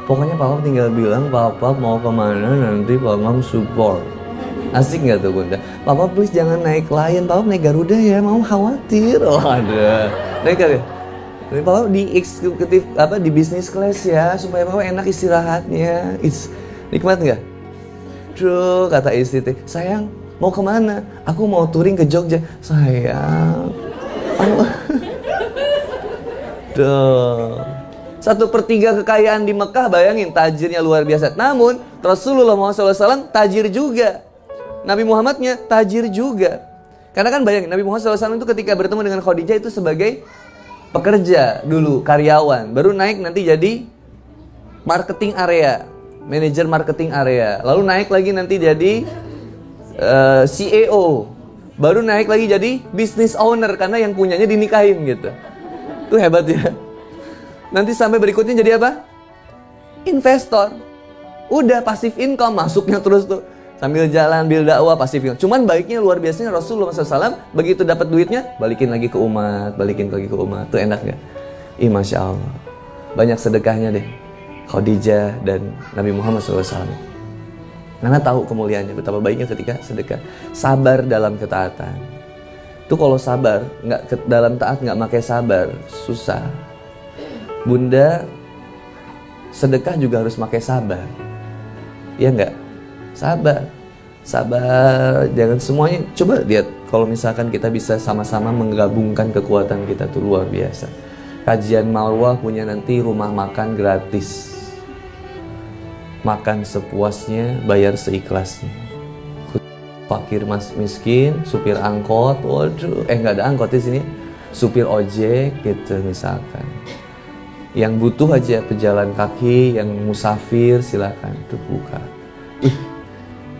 Pokoknya papa tinggal bilang papa mau kemana nanti papa mam support. Asik nggak tuh Bunda? Papa please jangan naik Lion, papa naik Garuda ya, mau khawatir. Oh ada, naik ya? Papa di eksekutif di bisnis kelas ya, supaya Papa enak istirahatnya. Nikmat nggak? Duh, kata istri, sayang mau kemana? Aku mau touring ke Jogja. Sayang, duh. 1/3 kekayaan di Mekah, bayangin, tajirnya luar biasa. Namun Rasulullah SAW tajir juga. Nabi Muhammadnya tajir juga. Karena kan bayangin, Nabi Muhammad SAW itu ketika bertemu dengan Khadijah itu sebagai pekerja dulu, karyawan. Baru naik nanti jadi marketing area, manajer marketing area. Lalu naik lagi nanti jadi CEO. Baru naik lagi jadi business owner, karena yang punyanya dinikahin gitu. Itu hebat ya. Nanti sampai berikutnya jadi apa? Investor. Udah pasif income, masuknya terus tuh. Sambil jalan, bil dakwah, pasif income. Cuman baiknya luar biasanya Rasulullah SAW, begitu dapat duitnya, balikin lagi ke umat. Tuh enak gak? Masya Allah. Banyak sedekahnya deh Khadijah dan Nabi Muhammad SAW. Karena tahu kemuliaannya, betapa baiknya ketika sedekah. Sabar dalam ketaatan. Itu kalau sabar, dalam taat nggak pakai sabar, susah. Bunda, sedekah juga harus pakai sabar. Iya nggak? Sabar. Jangan semuanya. Coba lihat, kalau misalkan kita bisa sama-sama menggabungkan kekuatan kita tuh luar biasa. Kajian Marwah punya nanti rumah makan gratis. Makan sepuasnya, bayar seikhlasnya. Fakir miskin, supir angkot, waduh, nggak ada angkot di sini. Supir ojek gitu misalkan. Yang butuh aja pejalan kaki, yang musafir silakan tuh buka.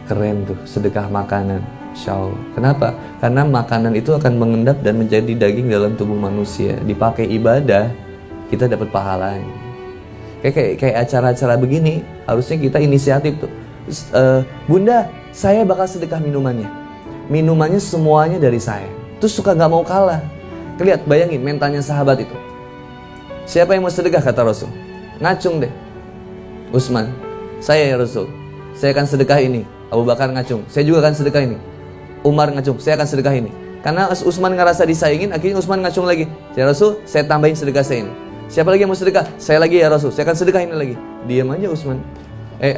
Keren tuh sedekah makanan, Insya Allah. Kenapa? Karena makanan itu akan mengendap dan menjadi daging dalam tubuh manusia. Dipakai ibadah, kita dapat pahalanya. Kayak acara-acara begini, harusnya kita inisiatif tuh. Bunda, saya bakal sedekah minumannya. Minumannya semuanya dari saya. Terus suka nggak mau kalah. Lihat, bayangin mentalnya sahabat itu. Siapa yang mau sedekah, kata Rasul? Ngacung deh. Utsman, saya ya Rasul, saya akan sedekah ini. Abu Bakar ngacung, saya juga akan sedekah ini. Umar ngacung, saya akan sedekah ini. Karena Utsman ngerasa disaingin, akhirnya Utsman ngacung lagi. Ya Rasul, saya tambahin sedekah saya ini. Siapa lagi yang mau sedekah? Saya lagi ya Rasul, saya akan sedekah ini lagi. Diam aja Utsman.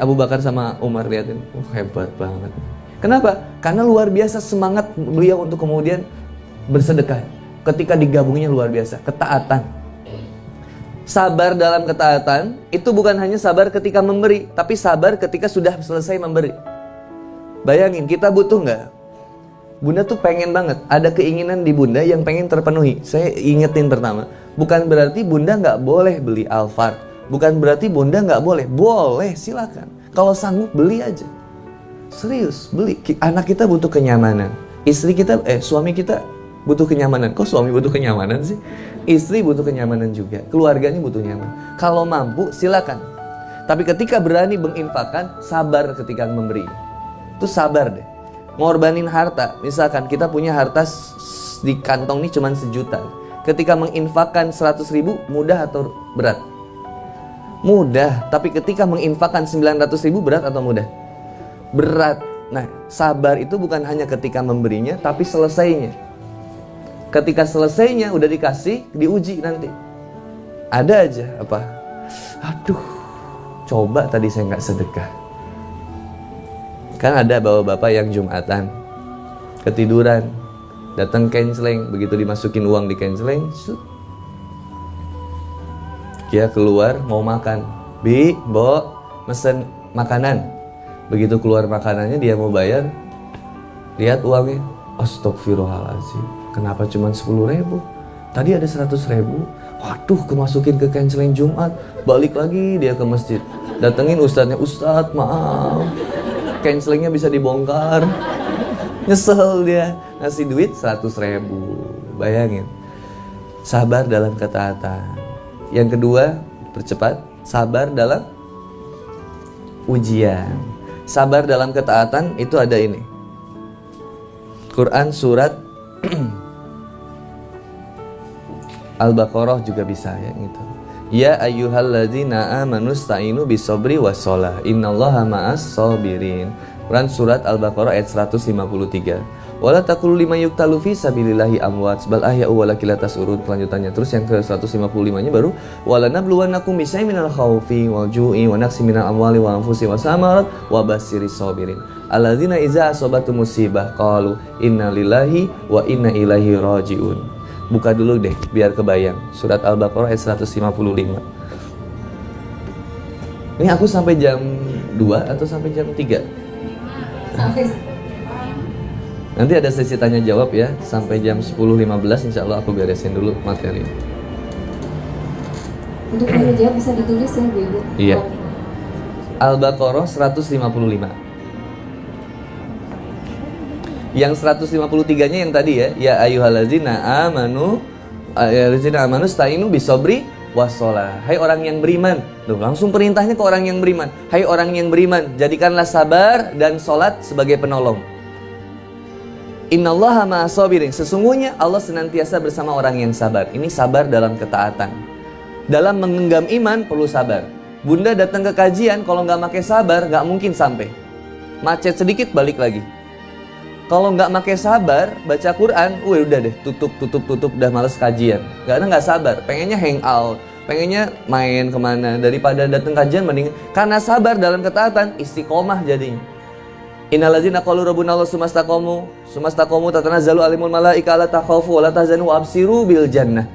Abu Bakar sama Umar liatin, hebat banget. Kenapa? Karena luar biasa semangat beliau untuk kemudian bersedekah. Ketika digabungnya luar biasa, ketaatan. Sabar dalam ketaatan itu bukan hanya sabar ketika memberi, tapi sabar ketika sudah selesai memberi. Bayangin, kita butuh nggak? Bunda tuh pengen banget, ada keinginan di Bunda yang pengen terpenuhi. Saya ingetin pertama, bukan berarti Bunda nggak boleh beli Alphard, bukan berarti Bunda nggak boleh, silakan. Kalau sanggup beli aja, serius beli. Anak kita butuh kenyamanan, istri kita, suami kita butuh kenyamanan. Kok suami butuh kenyamanan sih? Istri butuh kenyamanan juga, keluarganya butuh nyaman. Kalau mampu silakan, tapi ketika berani menginfakkan, sabar ketika memberi. Itu sabar deh. Ngorbanin harta, misalkan kita punya harta di kantong ini cuma 1 juta. Ketika menginfakkan 100.000, mudah atau berat? Mudah. Tapi ketika menginfakkan 900.000, berat atau mudah? Berat. Nah, sabar itu bukan hanya ketika memberinya, tapi selesainya. Ketika selesainya udah dikasih, diuji nanti. Ada aja apa? Aduh, coba tadi saya nggak sedekah. Kan ada bapak-bapak yang Jumatan ketiduran, datang canceling, begitu dimasukin uang di canceling, dia keluar mau makan. Bo, mesen makanan. Begitu keluar makanannya dia mau bayar, lihat uangnya, astagfirullahaladzim. Kenapa cuma 10.000? Tadi ada 100.000. Waduh, kemasukin ke canceling Jumat. Balik lagi dia ke masjid. Datengin ustadznya, Ustadz maaf, cancelingnya bisa dibongkar. Nyesel dia. Ngasih duit 100.000. Bayangin. Sabar dalam ketaatan. Yang kedua, percepat. Sabar dalam ujian. Sabar dalam ketaatan itu ada ini. Quran surat Al-Baqarah juga bisa ya gitu. Ya ayyuhalladzina amanu sta'inu bisobri wassalah. Innallaha ma'as sabirin. Quran surat Al-Baqarah ayat 153. Wala taqulu liman yuqtalu fi sabilillahi amwat bal ahya'u walakin la tash'urun. Kelanjutannya terus yang ke 155-nya baru wala nabluwannakum bisyai'in minal khaufi wal ju'i wa naqsin minal amwali wa anfusi wa samarat wa basyiris sabirin alladzina idza asabatum musibah qalu inna lillahi wa inna ilaihi raji'un. Buka dulu deh biar kebayang surat Al-Baqarah ayat 155. Ini aku sampai jam 2 atau sampai jam 3? Sampai. Nanti ada sesi tanya jawab ya, sampai jam 10.15 insya Allah aku beresin dulu materi. Untuk tanya jawab bisa ditulis ya Bu Ibu? Iya. Al-Baqarah 155. Yang 153-nya yang tadi ya ayyuhallazina amanu sta'inu bisobri wassalah. Hai orang yang beriman. Tuh, langsung perintahnya ke orang yang beriman. Hai orang yang beriman, jadikanlah sabar dan sholat sebagai penolong. Innallaha ma'as-sabirin. Sesungguhnya Allah senantiasa bersama orang yang sabar. Ini sabar dalam ketaatan. Dalam menggenggam iman perlu sabar. Bunda datang ke kajian, kalau nggak pakai sabar, nggak mungkin sampai. Macet sedikit balik lagi. Kalau nggak pakai sabar, baca Quran, udah deh, tutup, udah males kajian. Karena nggak sabar, pengennya hangout, pengennya main kemana. Daripada datang kajian, mending karena sabar dalam ketaatan, istiqomah jadinya. Innalladzina qalu rabbuna Allah sumastaqamu tatanazzalu alimul malaika alla takhafu wa la tahzanu wa absiru bil jannah.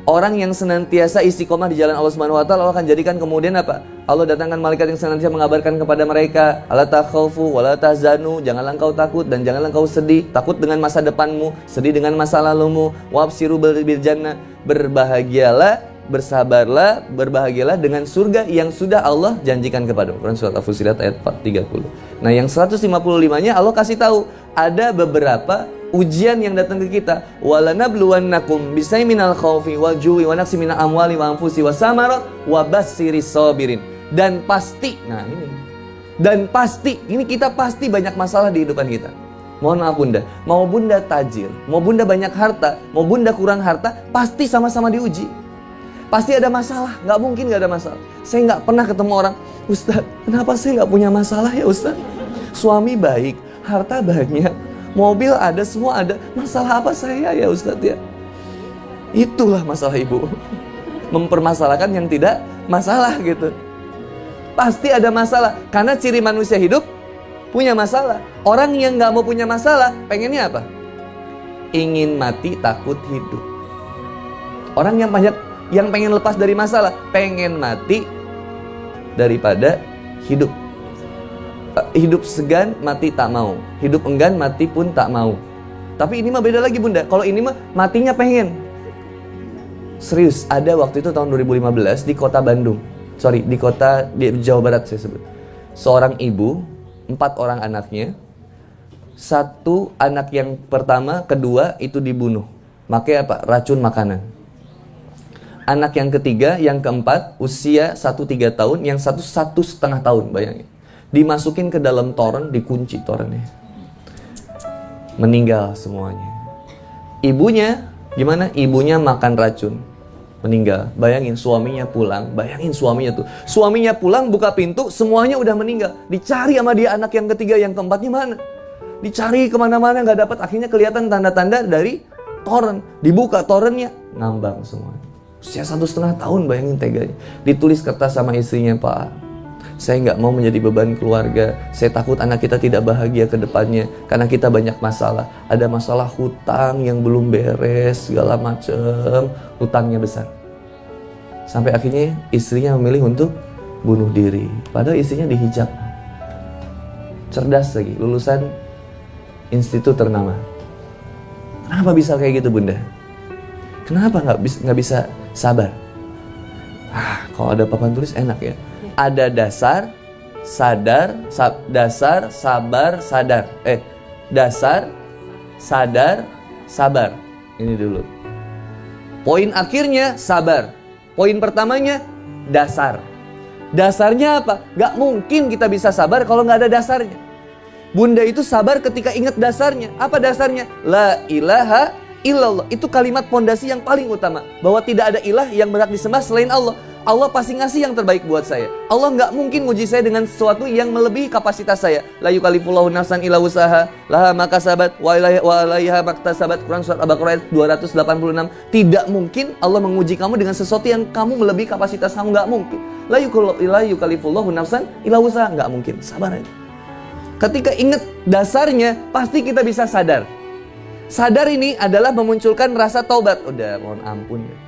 Orang yang senantiasa istiqomah di jalan Allah Subhanahu wa taala, Allah akan jadikan kemudian apa? Allah datangkan malaikat yang senantiasa mengabarkan kepada mereka, alla takhafu wa la tahzanu, janganlah engkau takut dan janganlah engkau sedih. Takut dengan masa depanmu, sedih dengan masa lalumu. Wa absiru bil jannah, berbahagialah, bersabarlah, berbahagialah dengan surga yang sudah Allah janjikan kepadamu. Quran surat Al-Fussilat ayat 30. Nah, yang 155-nya Allah kasih tahu ada beberapa ujian yang datang ke kita. Walanabluwannakum bisyai'in minal khaufi wal ju'i wa naqsin minal amwali wa anfusi wa samarat wa bassiris sabirin. Dan pasti, ini kita pasti banyak masalah di kehidupan kita. Mohon maaf Bunda, mau Bunda tajir, mau Bunda banyak harta, mau Bunda kurang harta, pasti sama-sama diuji. Pasti ada masalah, nggak mungkin nggak ada masalah. Saya nggak pernah ketemu orang, Ustaz, kenapa saya nggak punya masalah ya Ustaz? Suami baik, harta banyak, mobil ada, semua ada. Masalah apa saya ya Ustaz ya? Itulah masalah ibu. Mempermasalahkan yang tidak masalah gitu. Pasti ada masalah, karena ciri manusia hidup punya masalah. Orang yang nggak mau punya masalah, pengennya apa? Ingin mati, takut hidup. Orang yang pengen lepas dari masalah, pengen mati daripada hidup. Hidup segan, mati tak mau. Hidup enggan, mati pun tak mau. Tapi ini mah beda lagi Bunda. Kalau ini mah matinya pengen. Serius, ada waktu itu tahun 2015 di kota Bandung. Di Jawa Barat saya sebut. Seorang ibu, 4 orang anaknya. 1 anak yang pertama, kedua itu dibunuh. Makanya apa? Racun makanan. Anak yang ketiga, yang keempat, usia 1-3 tahun, yang 1-1,5 tahun, bayangin. Dimasukin ke dalam toren, dikunci torennya. Meninggal semuanya. Ibunya, gimana? Ibunya makan racun. Meninggal. Bayangin suaminya pulang, Suaminya pulang, buka pintu, semuanya udah meninggal. Dicari sama dia anak yang ketiga, yang keempatnya mana? Dicari kemana-mana, gak dapat. Akhirnya kelihatan tanda-tanda dari toren. Dibuka torennya, ngambang semuanya. Usia 1,5 tahun, bayangin teganya. Ditulis kertas sama istrinya, Pak, saya nggak mau menjadi beban keluarga. Saya takut anak kita tidak bahagia ke depannya. Karena kita banyak masalah. Ada masalah hutang yang belum beres, segala macem. Hutangnya besar. Sampai akhirnya istrinya memilih untuk bunuh diri. Padahal istrinya dihijab. Cerdas lagi, lulusan institut ternama. Kenapa bisa kayak gitu Bunda? Kenapa nggak bisa sabar? Kalau ada papan tulis enak ya. Ada dasar, sadar, dasar, sabar, sadar. Dasar, sadar, sabar. Ini dulu. Poin akhirnya sabar. Poin pertamanya dasar. Dasarnya apa? Gak mungkin kita bisa sabar kalau gak ada dasarnya. Bunda itu sabar ketika ingat dasarnya. Apa dasarnya? La ilaha illallah. Itu kalimat pondasi yang paling utama. Bahwa tidak ada ilah yang berhak disembah selain Allah. Allah pasti ngasih yang terbaik buat saya. Allah nggak mungkin nguji saya dengan sesuatu yang melebihi kapasitas saya. La yukallifullahu nafsan illa wusaha laha ma kasabat wa 'alaiha maktasabat. Quran surat Al-Baqarah 286. Tidak mungkin Allah menguji kamu dengan sesuatu yang kamu melebihi kapasitas kamu, nggak mungkin. La yukallifullahu nafsan illa wusaha, nggak mungkin. Sabar aja. Ketika ingat dasarnya, pasti kita bisa sadar. Sadar ini adalah memunculkan rasa taubat. Udah, mohon ampun ya.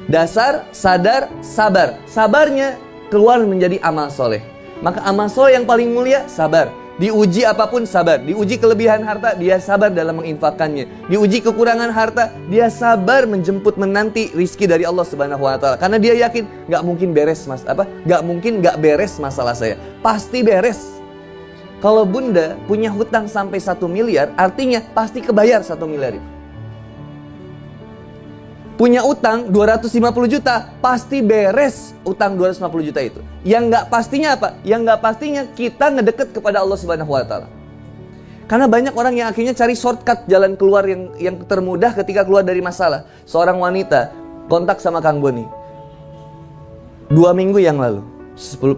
Dasar, sadar, sabar. Sabarnya keluar menjadi amal soleh. Maka amal soleh yang paling mulia, sabar. Diuji apapun, sabar. Diuji kelebihan harta, dia sabar dalam menginfakkannya. Diuji kekurangan harta, dia sabar menjemput menanti rizki dari Allah Subhanahu wa Ta'ala. Karena dia yakin gak mungkin beres gak mungkin gak beres masalah saya. Pasti beres. Kalau bunda punya hutang sampai 1 miliar, artinya pasti kebayar 1 miliar itu. Punya utang 250 juta, pasti beres utang 250 juta itu. Yang nggak pastinya apa? Yang nggak pastinya kita ngedeket kepada Allah Subhanahu wa Ta'ala. Karena banyak orang yang akhirnya cari shortcut jalan keluar yang termudah ketika keluar dari masalah. Seorang wanita kontak sama Kang Boni 2 minggu yang lalu,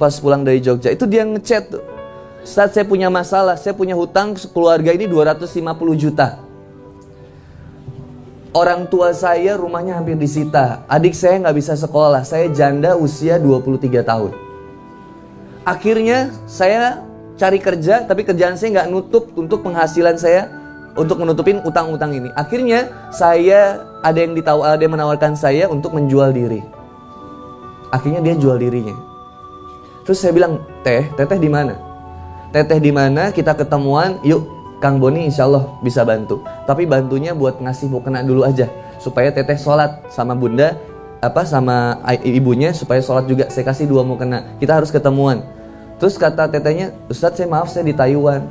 pas pulang dari Jogja, itu dia ngechat tuh. Saat saya punya masalah, saya punya hutang keluarga ini 250 juta. Orang tua saya rumahnya hampir disita. Adik saya nggak bisa sekolah. Saya janda usia 23 tahun. Akhirnya saya cari kerja, tapi kerjaan saya nggak nutup untuk penghasilan saya untuk menutupin utang-utang ini. Akhirnya saya ada yang menawarkan saya untuk menjual diri. Akhirnya dia jual dirinya. Terus saya bilang, teteh di mana? Teteh di mana? Kita ketemuan, yuk. Kang Boni insya Allah bisa bantu. Tapi bantunya buat ngasih mukena dulu aja. Supaya teteh sholat sama bunda, sama ibunya, supaya sholat juga. Saya kasih 2 mukena. Kita harus ketemuan. Terus kata tetehnya, Ustadz saya maaf saya di Taiwan.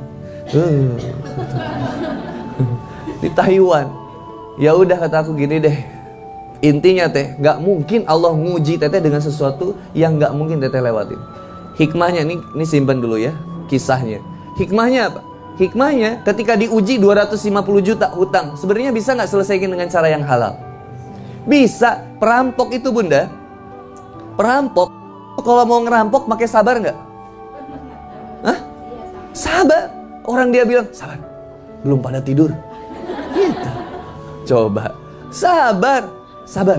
Di Taiwan. Ya udah kata aku gini deh. Intinya teh, gak mungkin Allah nguji teteh dengan sesuatu yang gak mungkin teteh lewatin. Hikmahnya, ini simpan dulu ya kisahnya. Hikmahnya apa? Hikmahnya ketika diuji 250 juta hutang, sebenarnya bisa nggak selesaikan dengan cara yang halal? Bisa. Perampok itu bunda, perampok kalau mau ngerampok pakai sabar nggak? Hah? Sabar. Orang dia bilang sabar, belum pada tidur. Gitu. Coba sabar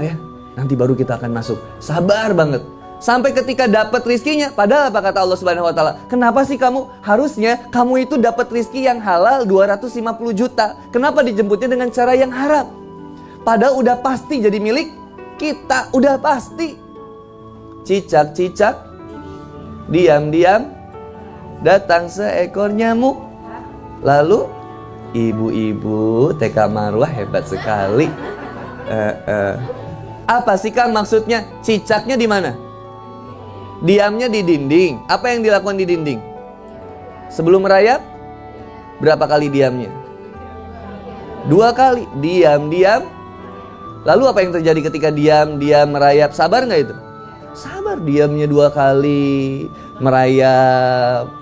ya. Nanti baru kita akan masuk. Sabar banget. Sampai ketika dapat rizkinya, padahal apa kata Allah Subhanahu wa Ta'ala? Kenapa sih harusnya kamu itu dapat rizki yang halal 250 juta? Kenapa dijemputnya dengan cara yang haram? Padahal udah pasti jadi milik kita, udah pasti. Cicak-cicak, diam-diam, datang seekor nyamuk. Lalu, ibu-ibu TK Marwah hebat sekali. Apa sih kan maksudnya? Cicaknya di mana? Diamnya di dinding. Apa yang dilakukan di dinding? Sebelum merayap, berapa kali diamnya? 2 kali. Diam. Lalu apa yang terjadi ketika diam merayap? Sabar nggak itu? Sabar. Diamnya 2 kali, merayap.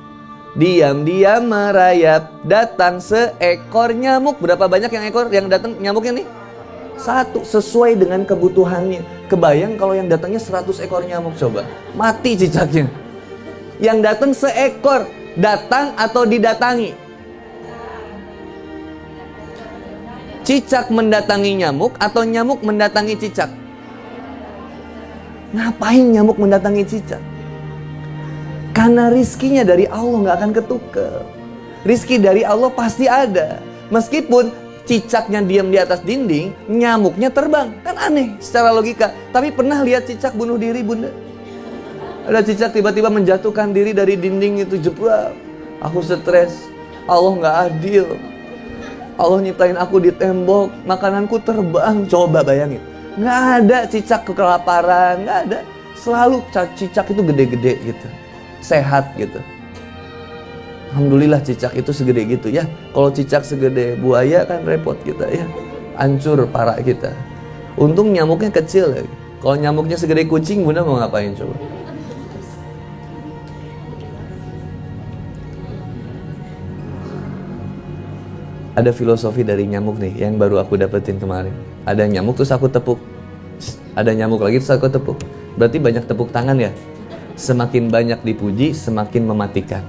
Diam merayap. Datang seekor nyamuk. Berapa banyak yang datang nyamuknya nih? 1, sesuai dengan kebutuhannya. Kebayang kalau yang datangnya 100 ekor nyamuk, coba. Mati cicaknya. Yang datang seekor, datang atau didatangi? Cicak mendatangi nyamuk atau nyamuk mendatangi cicak? Ngapain nyamuk mendatangi cicak? Karena rizkinya dari Allah nggak akan ketuker. Rizki dari Allah pasti ada. Meskipun cicaknya diam di atas dinding, nyamuknya terbang. Kan aneh secara logika. Tapi pernah lihat cicak bunuh diri bunda? Ada cicak tiba-tiba menjatuhkan diri dari dinding itu, jebrak. Aku stres. Allah nggak adil. Allah nyiptain aku di tembok, makananku terbang. Coba bayangin. Nggak ada cicak kelaparan, nggak ada. Selalu cicak itu gede-gede gitu, sehat gitu. Alhamdulillah cicak itu segede gitu ya. Kalau cicak segede buaya kan repot kita ya. Hancur parak kita. Untung nyamuknya kecil ya. Kalau nyamuknya segede kucing, bunda mau ngapain coba? Ada filosofi dari nyamuk nih yang baru aku dapetin kemarin. Ada nyamuk terus aku tepuk. Ada nyamuk lagi, terus aku tepuk. Berarti banyak tepuk tangan ya. Semakin banyak dipuji, semakin mematikan.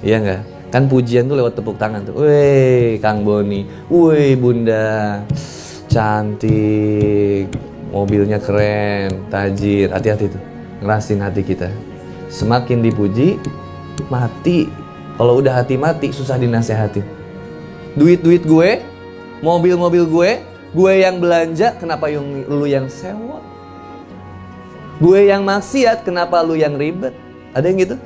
Iya nggak? Kan pujian tuh lewat tepuk tangan tuh. Weh, Kang Boni. Weh, Bunda. Cantik. Mobilnya keren. Tajir. Hati-hati tuh. Ngerasin hati kita. Semakin dipuji, mati. Kalau udah hati mati, susah dinasehatin. Duit-duit gue, mobil-mobil gue yang belanja, kenapa lu yang sewa? Gue yang maksiat, kenapa lu yang ribet? Ada yang gitu?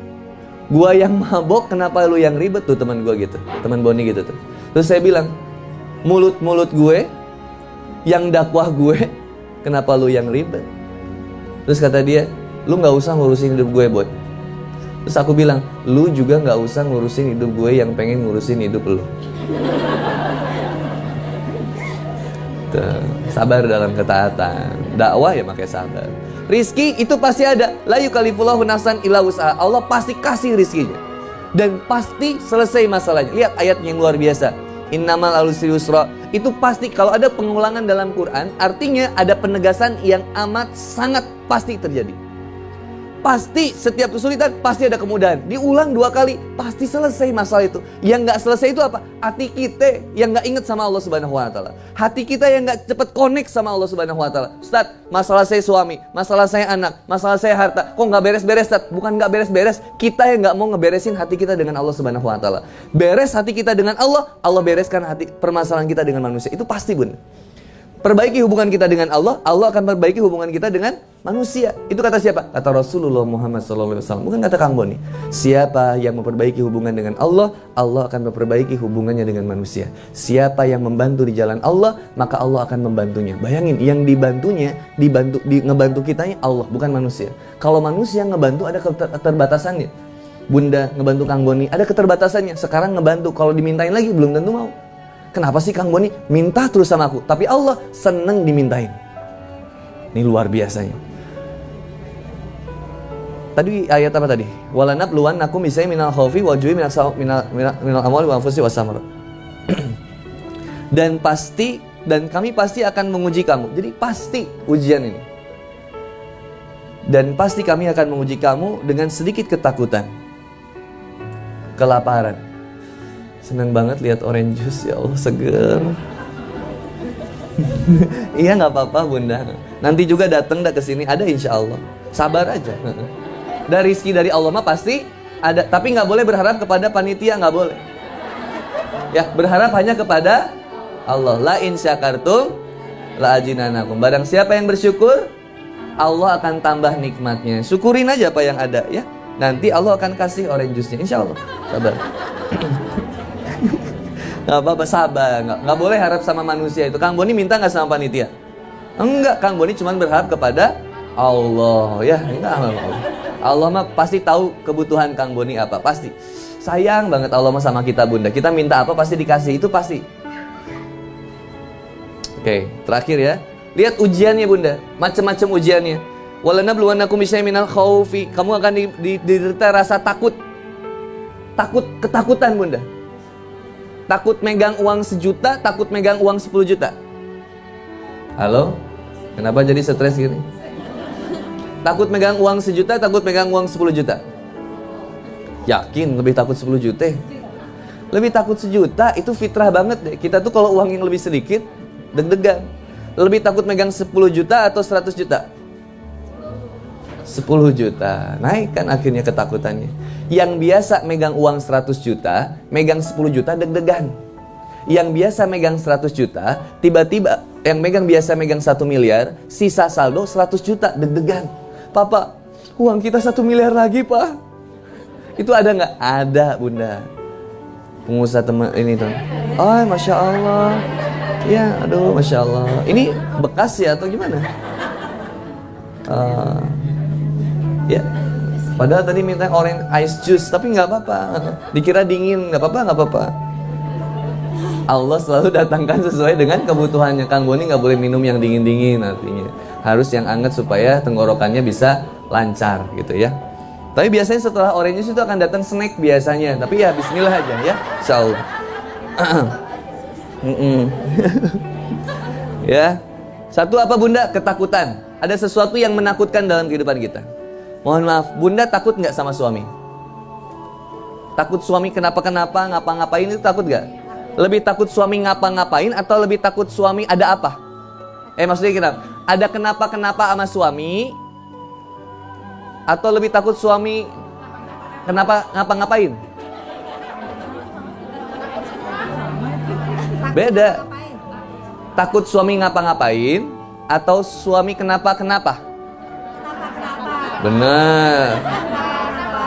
Gue yang mabok, kenapa lu yang ribet? Tuh teman gue gitu, teman Boni gitu tuh. Terus saya bilang, mulut-mulut gue, yang dakwah gue, kenapa lu yang ribet? Terus kata dia, lu gak usah ngurusin hidup gue, Boy. Terus aku bilang, lu juga gak usah ngurusin hidup gue yang pengen ngurusin hidup lu. Tuh, sabar dalam ketaatan. Dakwah ya pakai sabar. Rizki itu pasti ada. La yukallifullahu nafsan illa wus'aha. Allah pasti kasih rizkinya. Dan pasti selesai masalahnya. Lihat ayat yang luar biasa. Innamal usri yusra. Itu pasti kalau ada pengulangan dalam Quran, artinya ada penegasan yang amat sangat pasti terjadi. Pasti setiap kesulitan pasti ada kemudahan. Diulang 2 kali pasti selesai masalah itu. Yang nggak selesai itu apa? Hati kita yang nggak inget sama Allah Subhanahu Wa Taala. Hati kita yang nggak cepet connect sama Allah Subhanahu Wa Taala. Ustaz, masalah saya suami, masalah saya anak, masalah saya harta, kok nggak beres-beres, Ustaz? Bukan nggak beres-beres, kita yang nggak mau ngeberesin hati kita dengan Allah Subhanahu Wa Taala. Beres hati kita dengan Allah, Allah bereskan hati permasalahan kita dengan manusia. Itu pasti, Bun. Perbaiki hubungan kita dengan Allah, Allah akan perbaiki hubungan kita dengan manusia. Itu kata siapa? Kata Rasulullah Muhammad SAW. Bukan kata Kang Boni. Siapa yang memperbaiki hubungan dengan Allah, Allah akan memperbaiki hubungannya dengan manusia. Siapa yang membantu di jalan Allah, maka Allah akan membantunya. Bayangin, yang dibantunya, ngebantu kitanya Allah, bukan manusia. Kalau manusia ngebantu ada keterbatasannya. Bunda ngebantu Kang Boni, ada keterbatasannya. Sekarang ngebantu, kalau dimintain lagi belum tentu mau. Kenapa sih Kang Boni minta terus sama aku? Tapi Allah seneng dimintain. Ini luar biasanya. Tadi ayat apa tadi? Walanabluwannakum bisai minal khaufi wa ju'i minal amwali wa anfusi wasamar. Dan kami pasti akan menguji kamu. Jadi pasti ujian ini. Dan pasti kami akan menguji kamu dengan sedikit ketakutan, kelaparan. Seneng banget lihat orange juice, ya Allah, seger. Iya, nggak apa-apa Bunda. Nanti juga datang ke sini, ada insya Allah. Sabar aja. Dari rizki dari Allah mah pasti ada, tapi nggak boleh berharap kepada panitia, nggak boleh. Ya, berharap hanya kepada Allah. La in syakartum la ajinanakum. Barang siapa yang bersyukur, Allah akan tambah nikmatnya. Syukurin aja apa yang ada ya. Nanti Allah akan kasih orange juice-nya, insya Allah. Sabar. Nggak apa-apa, sabar. Nggak boleh harap sama manusia itu. Kang Boni minta nggak sama panitia? Enggak, Kang Boni cuma berharap kepada Allah. Ya, enggak. Allah mah pasti tahu kebutuhan Kang Boni apa. Pasti. Sayang banget Allah mah sama kita, Bunda. Kita minta apa pasti dikasih. Itu pasti. Oke, terakhir ya. Lihat ujiannya, Bunda. Macam-macam ujiannya. Walanabluwannakum bisyai'in minal khaufi. Kamu akan diderita rasa takut. Ketakutan, Bunda. Takut megang uang 1 juta, takut megang uang 10 juta. Halo? Kenapa jadi stres gini? Takut megang uang 1 juta, takut megang uang 10 juta. Yakin lebih takut 10 juta? Lebih takut 1 juta itu fitrah banget deh. Kita tuh kalau uang yang lebih sedikit, deg-degan. Lebih takut megang 10 juta atau 100 juta? 10 juta. Naik kan akhirnya ketakutannya. Yang biasa megang uang 100 juta, megang 10 juta deg-degan. Yang biasa megang 100 juta, tiba-tiba yang biasa megang 1 miliar, sisa saldo 100 juta, deg-degan. Papa, uang kita 1 miliar lagi, Pak. Itu ada nggak? Ada, Bunda. Pengusaha teman ini tuh. Oh, Masya Allah. Ya, aduh, Masya Allah. Ini bekas ya atau gimana? Ya, padahal tadi minta orange ice juice, tapi nggak apa-apa. Dikira dingin, nggak apa-apa. Allah selalu datangkan sesuai dengan kebutuhannya. Kang Boni nggak boleh minum yang dingin-dingin, artinya harus yang hangat supaya tenggorokannya bisa lancar, gitu ya. Tapi biasanya setelah orange juice itu akan datang snack biasanya. Tapi ya Bismillah aja ya, insyaallah. Ya, Satu apa bunda? Ketakutan. Ada sesuatu yang menakutkan dalam kehidupan kita. Mohon maaf, bunda takut nggak sama suami? Takut suami kenapa-kenapa, ngapa-ngapain itu takut nggak? Lebih takut suami ngapa-ngapain atau lebih takut suami ada apa? Maksudnya kenapa? Ada kenapa-kenapa sama suami? Atau lebih takut suami kenapa ngapa-ngapain? Beda. Takut suami ngapa-ngapain atau suami kenapa-kenapa? Bener.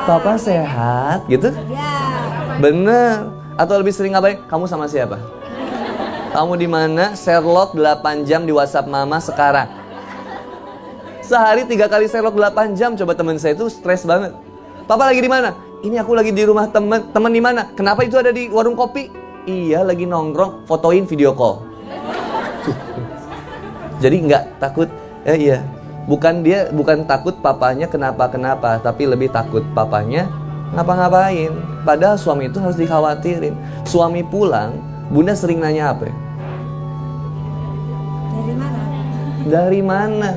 Papa sehat gitu? Bener. Atau lebih sering ngapain? Kamu sama siapa? Kamu di mana? Sherlock 8 jam di WhatsApp mama sekarang. Sehari 3 kali Sherlock 8 jam. Coba teman saya itu stres banget. Papa lagi di mana? Ini aku lagi di rumah teman. Teman di mana? Kenapa itu ada di warung kopi? Iya, lagi nongkrong, fotoin video call. Jadi nggak takut. Iya. Bukan takut papanya kenapa-kenapa, tapi lebih takut papanya ngapa-ngapain. Padahal suami itu harus dikhawatirin. Suami pulang, bunda sering nanya apa ya? Dari mana? Dari mana?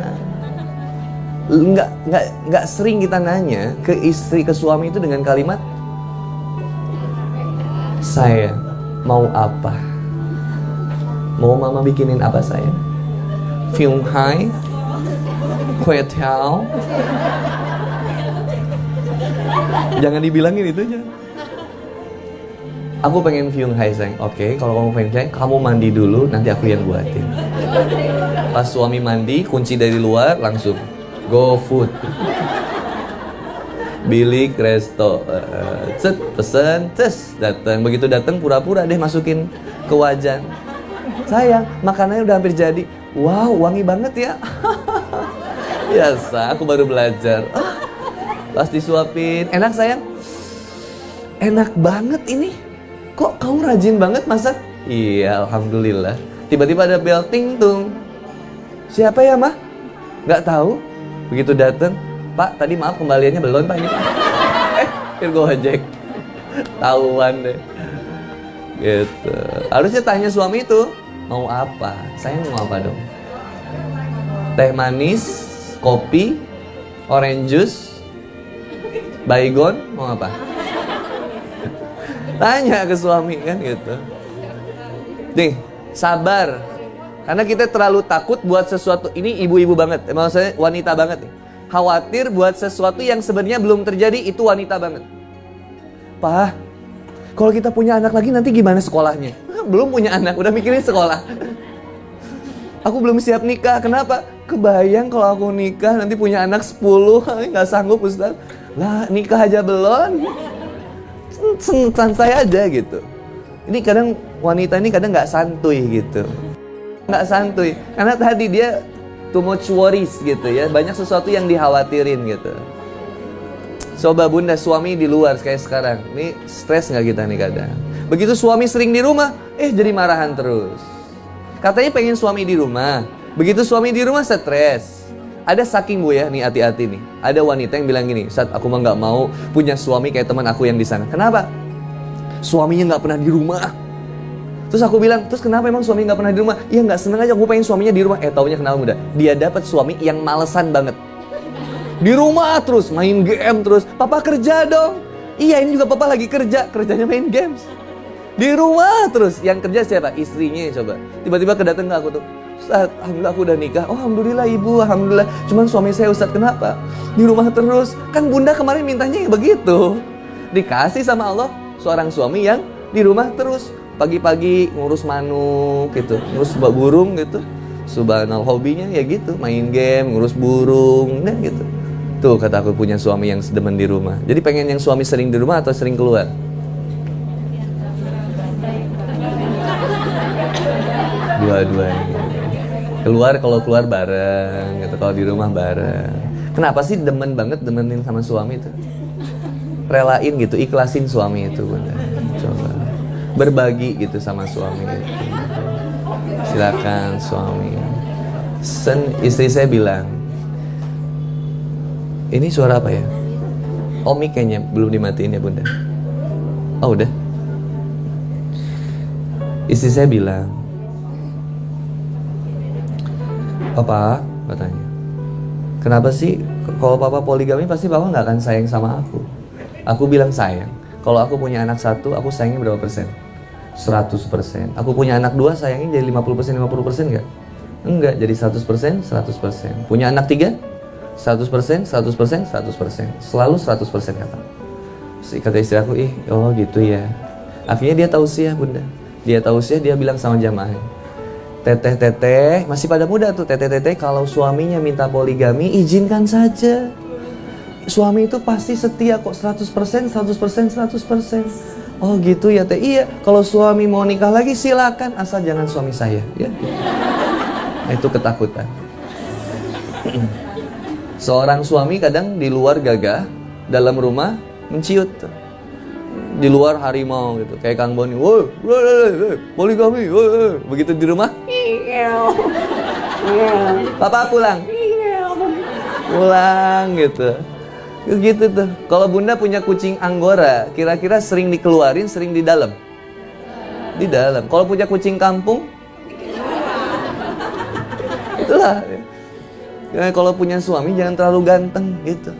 Nggak sering kita nanya ke istri, ke suami itu dengan kalimat saya mau apa? Mau mama bikinin apa saya? Fyung Hai, Kue Tiao. Jangan dibilangin itu aja. Aku pengen Fyung Hai sayang. Oke, kalau kamu pengen sayang, kamu mandi dulu, nanti aku yang buatin. Pas suami mandi, kunci dari luar, langsung go food. Bilik resto, pesen, datang. Begitu datang, pura-pura deh masukin ke wajan. Sayang, makanannya udah hampir jadi. Wow, wangi banget ya. Biasa, aku baru belajar. Pas disuapin, enak sayang? Enak banget ini. Kok kamu rajin banget masak? Iya, alhamdulillah. Tiba-tiba ada bel ting tung. Siapa ya, Mah? Nggak tahu. Begitu datang, Pak, tadi maaf kembaliannya belum, Pak ini. Pikir Gojek. Tahuan deh. Gitu. Harusnya tanya suami itu, mau apa? Saya mau apa dong? Teh manis, kopi, orange juice, baygon, mau apa? Tanya ke suami kan gitu. Nih, sabar. Karena kita terlalu takut buat sesuatu. Ini ibu-ibu banget, maksudnya wanita banget nih. Khawatir buat sesuatu yang sebenarnya belum terjadi, itu wanita banget. Pak, kalau kita punya anak lagi nanti gimana sekolahnya? Belum punya anak, udah mikirin sekolah. Aku belum siap nikah, kenapa? Kebayang kalau aku nikah nanti punya anak 10, nggak sanggup Ustaz. Lah nikah aja belum. Santai aja gitu. Ini kadang wanita ini kadang nggak santuy gitu. Nggak santuy, karena tadi dia too much worries gitu ya. Banyak sesuatu yang dikhawatirin gitu. Coba bunda, suami di luar kayak sekarang. Ini stres nggak kita nih kadang. Begitu suami sering di rumah, jadi marahan terus. Katanya pengen suami di rumah. Begitu suami di rumah stres. Ada saking bu ya, nih hati-hati nih. Ada wanita yang bilang gini, saat aku mah nggak mau punya suami kayak teman aku yang di sana. Kenapa? Suaminya nggak pernah di rumah. Terus aku bilang, terus kenapa emang suami nggak pernah di rumah? Iya nggak seneng aja, aku pengen suaminya di rumah. Taunya kenapa muda? Dia dapat suami yang malesan banget. Di rumah terus, main game terus. Papa kerja dong. Iya ini juga papa lagi kerja, kerjanya main games. Di rumah terus, yang kerja siapa? Istrinya coba. Tiba-tiba kedatang ke aku tuh. Ustaz, alhamdulillah aku udah nikah. Oh alhamdulillah ibu, alhamdulillah. Cuman suami saya Ustaz kenapa? Di rumah terus. Kan bunda kemarin mintanya ya begitu. Dikasih sama Allah seorang suami yang di rumah terus. Pagi-pagi ngurus manuk gitu, ngurus burung gitu. Subhanallah, hobinya ya gitu, main game, ngurus burung, nah gitu. Tuh kata aku punya suami yang sedemen di rumah. Jadi pengen yang suami sering di rumah atau sering keluar? Dua-duanya. Keluar kalau keluar bareng gitu, kalau di rumah bareng. Kenapa sih demen banget demenin sama suami itu? Relain gitu, ikhlasin suami itu bunda. Coba berbagi gitu sama suami gitu. Silakan suami. Istri saya bilang, ini suara apa ya? Oh mic kayaknya belum dimatiin ya bunda. Oh udah. Istri saya bilang, Papa, katanya, kenapa sih kalau papa poligami pasti papa nggak akan sayang sama aku? Aku bilang sayang. Kalau aku punya anak 1, aku sayangnya berapa persen? 100%. Aku punya anak 2, sayangnya jadi 50% nggak? Enggak, jadi 100%. Punya anak 3, 100%. Selalu 100% kata. Kata istri aku, oh gitu ya. Akhirnya dia tausiah, Bunda. Dia tausiah, dia bilang sama jamaah, teteh, masih pada muda tuh, teteh, kalau suaminya minta poligami, izinkan saja. Suami itu pasti setia kok, 100%. Oh gitu ya teh. Iya, kalau suami mau nikah lagi silakan, asal jangan suami saya, ya. Nah, itu ketakutan. Seorang suami kadang di luar gagah, dalam rumah menciut. Di luar harimau gitu, kayak Kang Boni, woi, poligami, begitu di rumah, papa pulang gitu tuh. Kalau Bunda punya kucing Anggora, kira-kira sering dikeluarin, sering di dalam? Di dalam. Kalau punya kucing kampung, itulah. Kalau punya suami jangan terlalu ganteng gitu.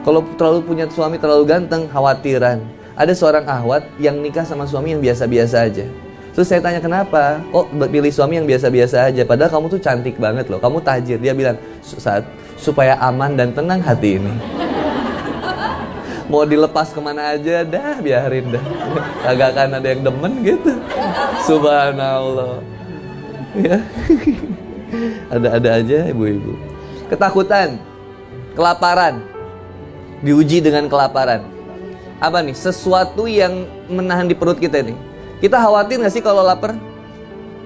Kalau punya suami terlalu ganteng, khawatiran. Ada seorang akhwat yang nikah sama suami yang biasa-biasa aja. Terus saya tanya kenapa? Oh, pilih suami yang biasa-biasa aja. Padahal kamu tuh cantik banget loh. Kamu tajir. Dia bilang, supaya aman dan tenang hati ini. Mau dilepas kemana aja, dah biarin dah. Kagak akan ada yang demen gitu. Subhanallah. Ya. Ada aja ibu-ibu. Ketakutan, kelaparan. Diuji dengan kelaparan. Apa nih? Sesuatu yang menahan di perut kita nih. Kita khawatir gak sih kalau lapar?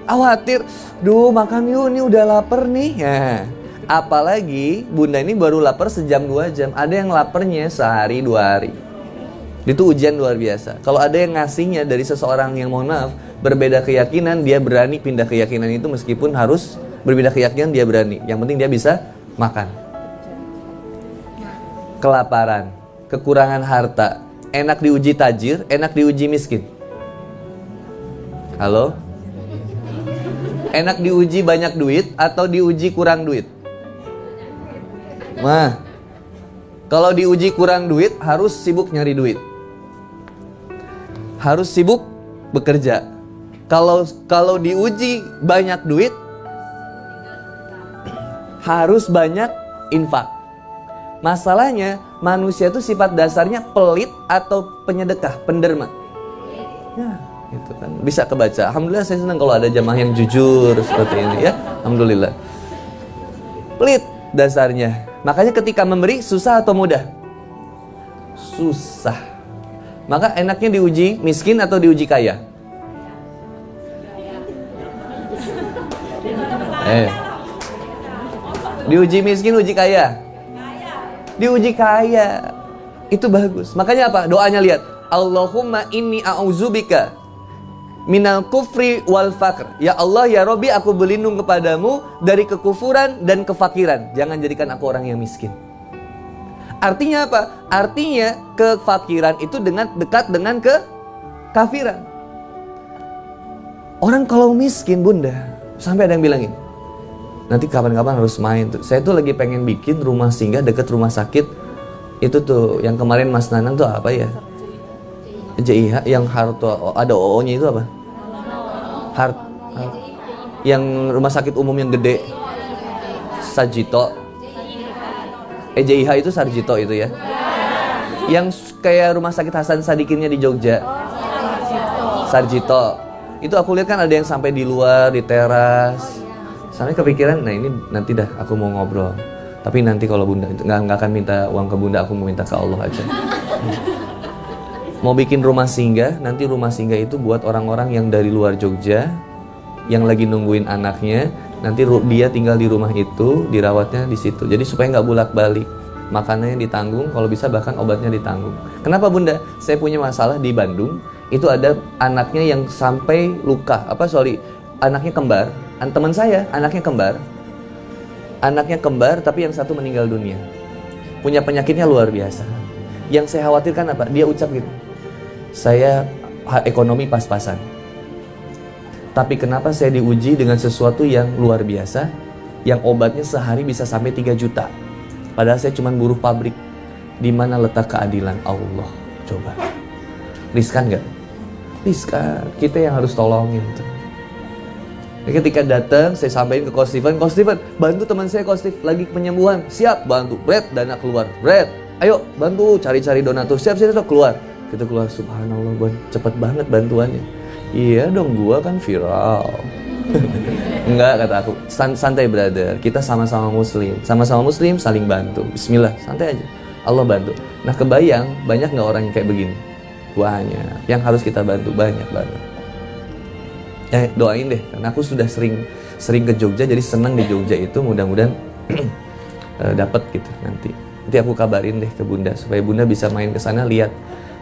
Khawatir. Duh, makan yuk, ini udah lapar nih. Ya. Apalagi Bunda ini baru lapar sejam 2 jam. Ada yang laparnya sehari 2 hari. Itu ujian luar biasa. Kalau ada yang ngasihnya dari seseorang yang mohon maaf berbeda keyakinan, dia berani pindah keyakinan itu meskipun harus berbeda keyakinan, dia berani. Yang penting dia bisa makan. Kelaparan, kekurangan harta, enak diuji tajir, enak diuji miskin. Halo? Enak diuji banyak duit atau diuji kurang duit? Nah, kalau diuji kurang duit harus sibuk nyari duit. Harus sibuk bekerja. Kalau diuji banyak duit harus banyak infak. Masalahnya manusia itu sifat dasarnya pelit atau penyedekah, penderma. Ya, gitu kan. Bisa kebaca. Alhamdulillah saya senang kalau ada jamaah yang jujur seperti ini ya. Alhamdulillah. Pelit dasarnya. Makanya ketika memberi susah atau mudah? Susah. Maka enaknya diuji miskin atau diuji kaya? Diuji miskin, uji kaya? Diuji kaya. Itu bagus. Makanya apa? Doanya lihat. Allahumma inni a'udzubika minal kufri wal faqr. Ya Allah, ya Robbi, aku berlindung kepadamu dari kekufuran dan kefakiran. Jangan jadikan aku orang yang miskin. Artinya apa? Artinya kefakiran itu dekat dengan kekafiran. Orang kalau miskin, Bunda, sampai ada yang bilangin, nanti kapan-kapan harus main tuh. Saya tuh lagi pengen bikin rumah singgah dekat rumah sakit. Itu tuh yang kemarin Mas Nanang tuh apa ya? JIH yang Harto, ada OO-nya itu apa? Yang rumah sakit umum yang gede. Sarjito. JIH itu Sarjito itu ya. Yang kayak rumah sakit Hasan Sadikinnya di Jogja. Sarjito. Itu aku lihat kan ada yang sampai di luar, di teras. Sampai kepikiran, nah ini nanti dah aku mau ngobrol. Tapi nanti kalau Bunda nggak akan minta uang ke Bunda, aku mau minta ke Allah aja. Mau bikin rumah singgah, nanti rumah singgah itu buat orang-orang yang dari luar Jogja, yang lagi nungguin anaknya, nanti dia tinggal di rumah itu, dirawatnya di situ. Jadi supaya nggak bolak-balik, makanannya ditanggung, kalau bisa bahkan obatnya ditanggung. Kenapa Bunda? Saya punya masalah di Bandung, itu ada anaknya yang sampai luka, anaknya kembar. Teman saya, anaknya kembar, tapi yang satu meninggal dunia. Punya penyakitnya luar biasa. Yang saya khawatirkan apa? Dia ucap gitu, saya ekonomi pas-pasan, tapi kenapa saya diuji dengan sesuatu yang luar biasa? yang obatnya sehari bisa sampai 3 juta. Padahal saya cuma buruh pabrik. Di mana letak keadilan Allah? Coba. Riskan nggak? Riskan. Kita yang harus tolongin tuh. Ketika datang, saya sampaikan ke Coach Steven, bantu teman saya Coach Steve lagi penyembuhan. Siap, bantu. Brad, dana keluar. Brad, ayo bantu cari-cari donatur. Siap, keluar. Kita keluar, subhanallah, Bang. Cepet banget bantuannya. Iya dong, gua kan viral. Enggak, kata aku. Santai brother, kita sama-sama muslim. Sama-sama muslim, saling bantu. Bismillah, santai aja. Allah bantu. Nah, kebayang banyak nggak orang yang kayak begini? Banyak. Yang harus kita bantu banyak banget. Doain deh, karena aku sudah sering ke Jogja, jadi senang di Jogja itu. Mudah-mudahan dapat gitu nanti. Nanti aku kabarin deh ke Bunda supaya Bunda bisa main ke sana, lihat,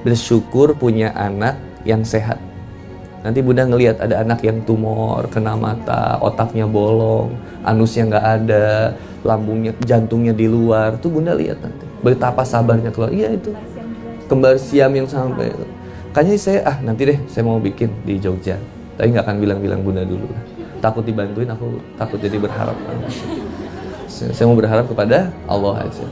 bersyukur punya anak yang sehat. Nanti Bunda ngelihat ada anak yang tumor, kena mata, otaknya bolong, anusnya nggak ada, lambungnya, jantungnya di luar. Tuh Bunda lihat nanti betapa sabarnya keluar. Iya itu kembar siam yang sampai. Kayaknya saya nanti deh saya mau bikin di Jogja. Tapi nggak akan bilang-bilang Bunda dulu. Takut dibantuin, aku takut jadi berharap. Saya mau berharap kepada Allah aja.